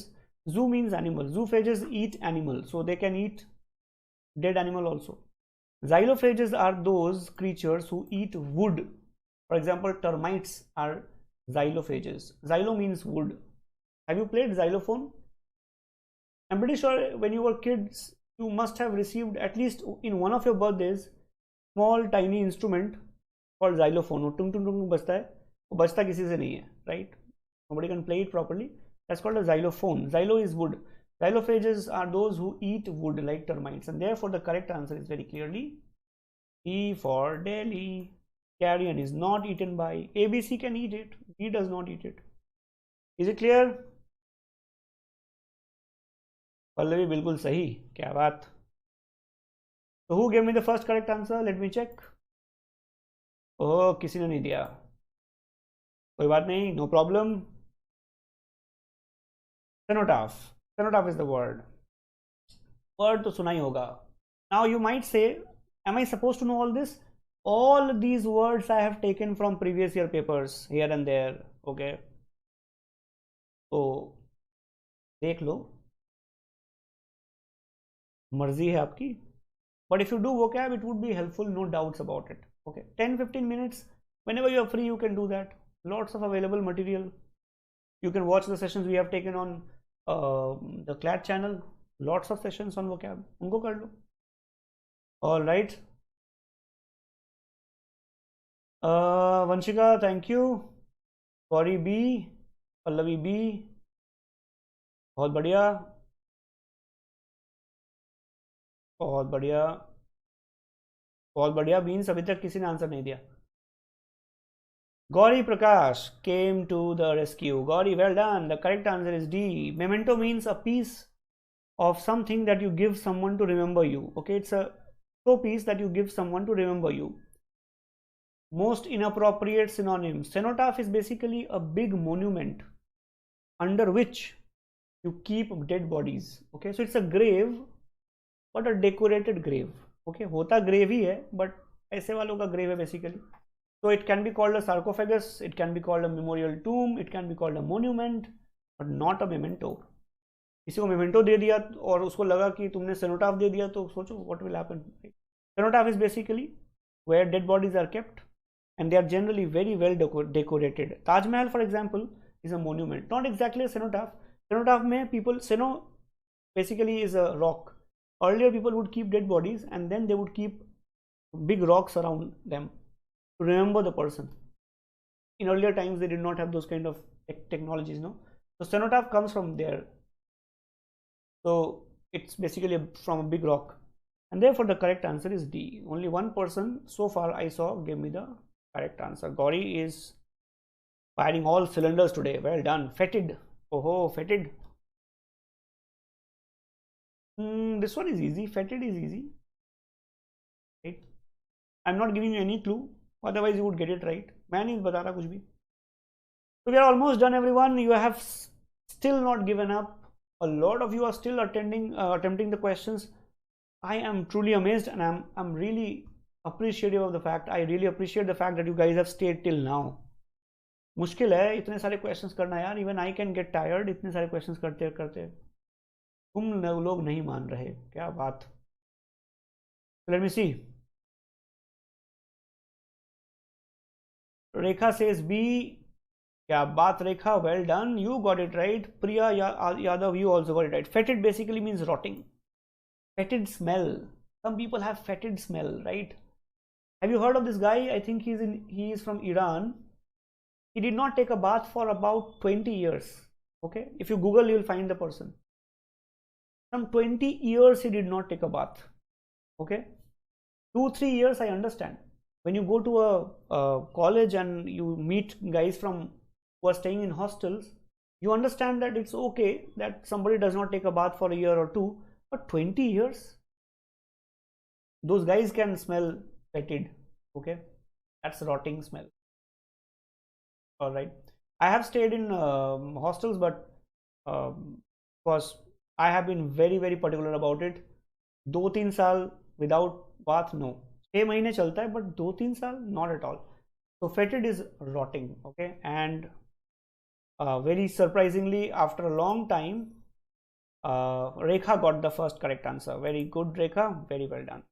zoo means animal. Zoophages eat animal, so they can eat dead animal also. Xylophages are those creatures who eat wood. For example, termites are xylophages. Xylo means wood. Have you played xylophone? I'm pretty sure when you were kids, you must have received at least in one of your birthdays small tiny instrument called xylophone. वो टुंग टुंग टुंग बजता है, वो बजता किसी से नहीं है, right? Nobody can play it properly. That's called a xylophone. Xylo is wood. Xylophages are those who eat wood like termites, and therefore the correct answer is very clearly E for Delhi. Carrion is not eaten by. ABC can eat it. B does not eat it. Is it clear? Pallavi, bilkul sahi. Kya baat? So who gave me the first correct answer? Let me check. Oh, किसी ने नहीं दिया. कोई बात नहीं, no problem. Cenotaph. Cenotaph is the word. Word तो सुना ही होगा. Now you might say, am I supposed to know all this? All these words I have taken from previous year papers here and there. Okay. तो देख लो, मर्जी है आपकी. But if you do vocab, it would be helpful, no doubts about it. Okay, 10-15 minutes whenever you are free, you can do that. Lots of available material. You can watch the sessions we have taken on the CLAT channel. Lots of sessions on vocab. उनको कर लो. All right. Vanshika, thank you. Gauri B, Pallavi B, बहुत बढ़िया, बहुत बढ़िया, बहुत बढ़िया. Beans अभी तक किसी ने आंसर नहीं दिया. Gauri Prakash came to the rescue. Gauri, well done. The correct answer is D. Memento means a piece of something that you give someone to remember you. Okay, it's a showpiece that you give someone to remember you. Most inappropriate synonym. Cenotaph is basically a big monument under which you keep dead bodies. Okay, so it's a grave but a decorated grave. Okay, होता grave ही है but ऐसे वालों का grave है basically. So it can be called a sarcophagus, it can be called a memorial tomb, it can be called a monument, but not a memento. किसी को memento दे दिया और उसको लगा कि तुमने cenotaph दे दिया तो सोचो what will happen. Cenotaph is basically where dead bodies are kept and they are generally very well decorated. Taj Mahal, for example, is a monument, not exactly a cenotaph. Cenotaph mein people, ceno basically is a rock. Earlier people would keep dead bodies and then they would keep big rocks around them to remember the person. In earlier times they did not have those kind of technologies, no? So cenotaph comes from there. So it's basically from a big rock, and therefore the correct answer is D. Only one person so far I saw gave me the correct answer. Gauri is firing all cylinders today. Well done. Fetid. Oh, fetid. This one is easy. Fetid is easy. Right? I'm not giving you any clue. Otherwise you would get it right. मैं नहीं बता रहा कुछ भी. So we are almost done, everyone. You have still not given up. A lot of you are still attempting the questions. I am truly amazed, and I'm really appreciative of the fact. I really appreciate the fact that you guys have stayed till now. मुश्किल है इतने सारे questions करना यार. Even I can get tired इतने सारे questions करते करते. तुम लोग नहीं मान रहे. क्या बात. Let me see. Rekha says B. क्या बात रेखा, well done, you got it right. Priya Yadav, you also got it right. Fetid basically means rotting. Fetid smell. Some people have fetid smell, right? Have you heard of this guy? I think he is from Iran. He did not take a bath for about 20 years. Okay, if you Google, you will find the person. Some 20 years he did not take a bath. Okay, 2-3 years I understand. When you go to a college and you meet guys from who are staying in hostels, you understand that it's okay that somebody does not take a bath for a year or two, but 20 years, those guys can smell fetid. Okay, that's rotting smell. All right, I have stayed in hostels, but because I have been very particular about it. 2-3 साल without bath, no. 6 महीने चलता है, but 2-3 साल not at all. So fetid is rotting. Okay, and very surprisingly, after a long time, Rekha got the first correct answer. Very good, Rekha. Very well done.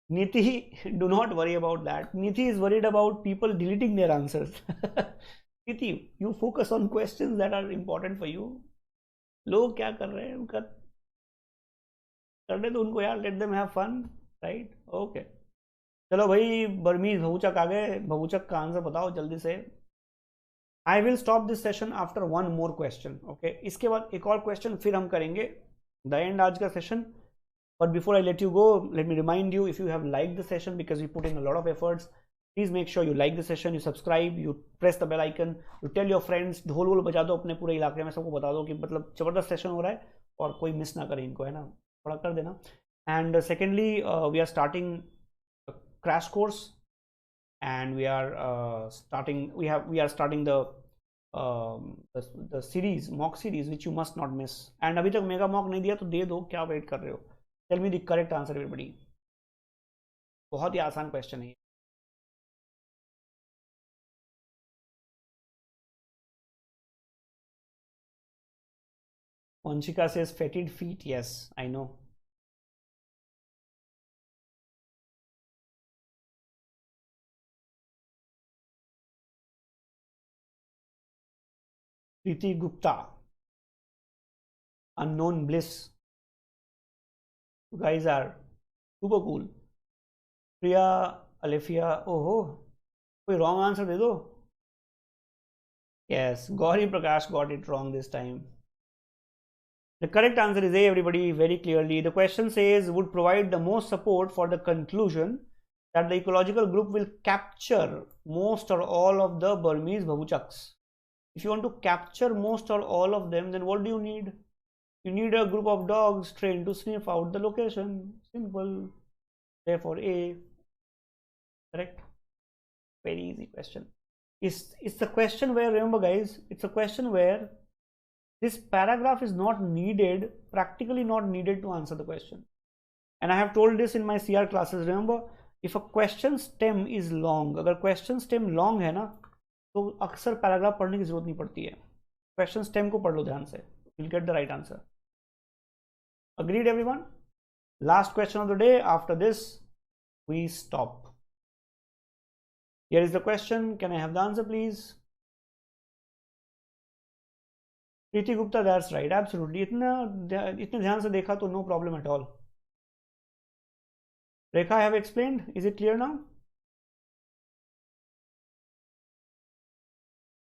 Niti, do not worry about that. Niti is worried about people deleting their answers. Niti, you focus on questions that are important for you. लोग क्या कर रहे हैं उनका करने दो उनको यार. Let them have fun, right? Okay. चलो भाई, बर्मीज भवुचक आ गए. भवुचक का आंसर बताओ जल्दी से. I will stop this session after one more question. Okay, इसके बाद एक और क्वेश्चन फिर हम करेंगे द एंड आज का सेशन. But before I let you go, let me remind you, if you have like the session because you put in a lot of efforts, please make sure you like the session, you subscribe, you press the bell icon, you tell your friends. ढोल वोल बजा दो अपने पूरे इलाके में, सबको बता दो कि मतलब जबरदस्त सेशन हो रहा है और कोई मिस ना करे इनको, है ना, थोड़ा कर देना. And secondly, we are starting crash course, and we are starting the series, mock series, which you must not miss. And अभी तक मेगा मॉक नहीं दिया तो दे दो, क्या वेट कर रहे हो. Tell me the correct answer everybody. बहुत ही आसान क्वेश्चन है. Vanshika says fetid feet. Yes, I know. Preeti Gupta, unknown bliss. You guys are super cool. Priya Alefia, oh, कोई wrong answer दे दो. Yes, Gauri Prakash got it wrong this time. The correct answer is A, everybody, very clearly. The question says, would provide the most support for the conclusion that the ecological group will capture most or all of the Burmese Babuchaks. If you want to capture most or all of them, then what do you need? You need a group of dogs trained to sniff out the location. Simple. Therefore, A. Correct. Very easy question. It's a question where, remember guys, it's a question where this paragraph is not needed, practically not needed to answer the question. And I have told this in my CR classes. Remember, if a question stem is long, अगर question stem long है ना, तो अक्सर paragraph पढ़ने की जरूरत नहीं पड़ती है. Question stem को पढ़ लो ध्यान से. You'll get the right answer. Agreed, everyone? Last question of the day. After this, we stop. Here is the question. Can I have the answer, please? Preeti Gupta, that's right. Absolutely. इतने ध्यान से देखा तो no problem at all. Rekha, I have explained. Is it clear now?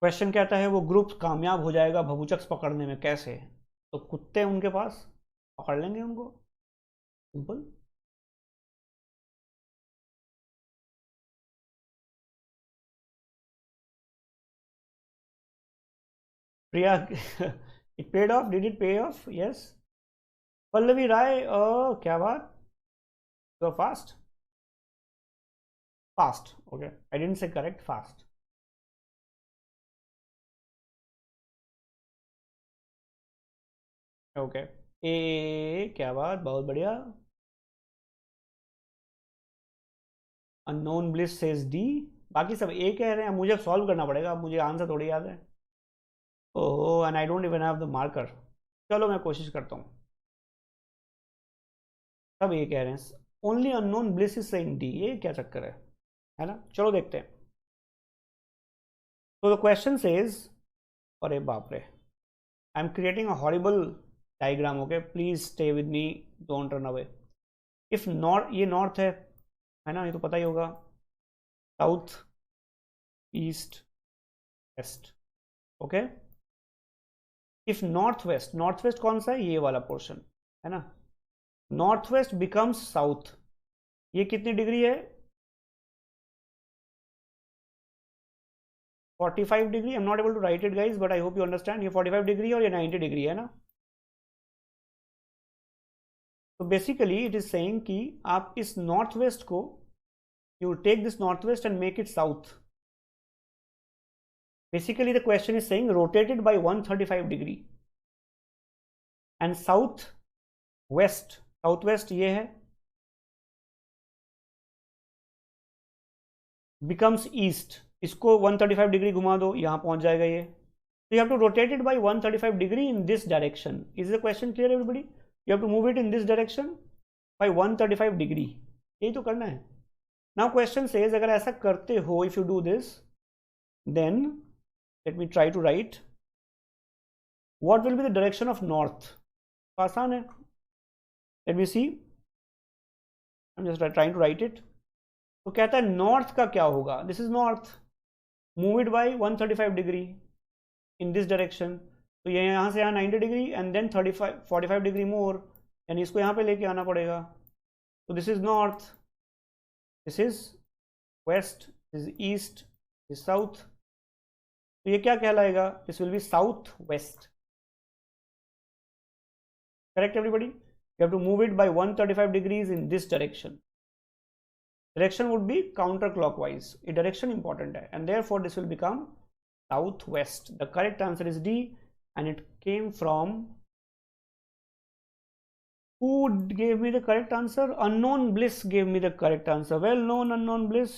Question कहता है वो group कामयाब हो जाएगा भबूचक्स पकड़ने में, कैसे? तो कुत्ते उनके पास, पकड़ लेंगे उनको. Simple. Priya, it paid off. Did it pay off? Yes. Pallavi Rai, क्या बात? You are fast. Fast. Okay. I didn't say correct. Fast. Okay. क्या बात, बहुत बढ़िया. Unknown bliss says D. बाकी सब A कह रहे हैं. मुझे सॉल्व करना पड़ेगा. मुझे आंसर थोड़ी याद है. ओह, and I don't even have the marker. चलो मैं कोशिश करता हूँ. सब A कह रहे हैं. Only unknown bliss is saying D. ये क्या चक्कर है ना? चलो देखते हैं. So the question says, अरे बाप रे, I'm creating a horrible diagram. Okay, please stay with me, don't run away. If north, ये north है ना, ये तो पता ही होगा. South, east, west. Okay. If northwest, northwest कौन सा है? ये वाला पोर्शन है ना. Northwest becomes south. ये कितनी डिग्री है? 45 degree. I'm not able to write it guys, but I hope you understand. ये 45 डिग्री और ये 90 डिग्री है ना. तो बेसिकली इट इज सेइंग कि आप इस नॉर्थ वेस्ट को, you take this north west and make it south. Basically the question is saying rotated by 135 degree and south west ये है, बिकम्स ईस्ट. इसको 135 डिग्री घुमा दो, यहां पहुंच जाएगा ये. So you have to rotate it by 135 degree in this direction. Is the question clear, everybody? You have to move it in this direction by 135 degree. यही तो करना है. Now question says, अगर ऐसा करते हो, if you do this, then let me try to write. What will be the direction of north? आसान है. Let me see. I'm just trying to write it. तो कहता है north का क्या होगा? This is north. Move it by 135 degree. In this direction. तो ये यहाँ से यहाँ 90 degree and then 45 degree more, यानी इसको यहाँ पे लेके आना पड़ेगा. तो this is north, this is west, this is east, this south. तो ये क्या कहलाएगा? This will be south west. Correct everybody? You have to move it by 135 degrees in this direction. Direction would be counterclockwise. ये direction important है and therefore this will become southwest. The correct answer is D, and it came from, who gave me the correct answer? Unknown bliss gave me the correct answer. Well known unknown bliss.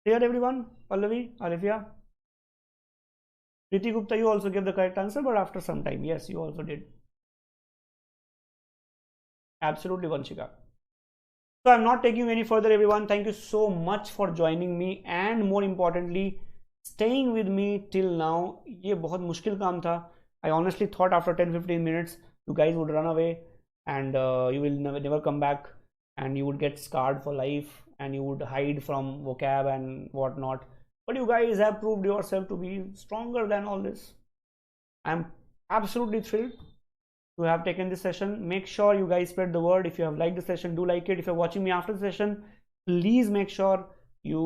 Here everyone. Pallavi, Alivia, Preeti Gupta, you also gave the correct answer, but after some time. Yes, you also did. Absolutely, Vanshika. So I'm not taking you any further, everyone. Thank you so much for joining me, and more importantly, staying with me till now. ये बहुत मुश्किल काम था. I honestly thought after 10-15 minutes you guys would run away and you will never come back and you would get scarred for life and you would hide from vocab and whatnot. But you guys have proved yourself to be stronger than all this. I'm absolutely thrilled to have taken this session. Make sure you guys spread the word. If you have liked the session, do like it. If you're watching me after the session, please make sure you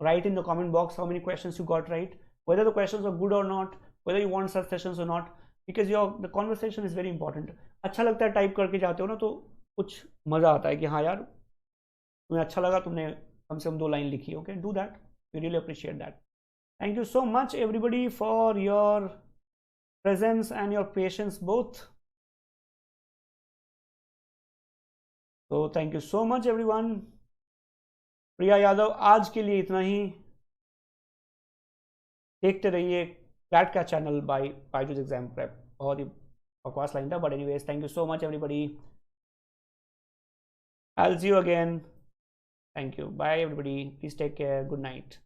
write in the comment box how many questions you got right, whether the questions are good or not, whether you want such sessions or not, because the conversation is very important. अच्छा लगता है type करके जाते हो ना, तो कुछ मजा आता है कि हाँ यार तुम्हें अच्छा लगा, तुमने कम से कम 2 लाइन लिखी. Okay, do that. We really appreciate that. Thank you so much everybody for your presence and your patience both. So thank you so much everyone. Priya Yadav, आज के लिए इतना ही. देखते रहिए क्लैट का channel by Byju's exam prep. बहुत ही बकवास लाइन था, but anyways thank you so much everybody. I'll see you again. Thank you. Bye everybody. Please take care. Good night.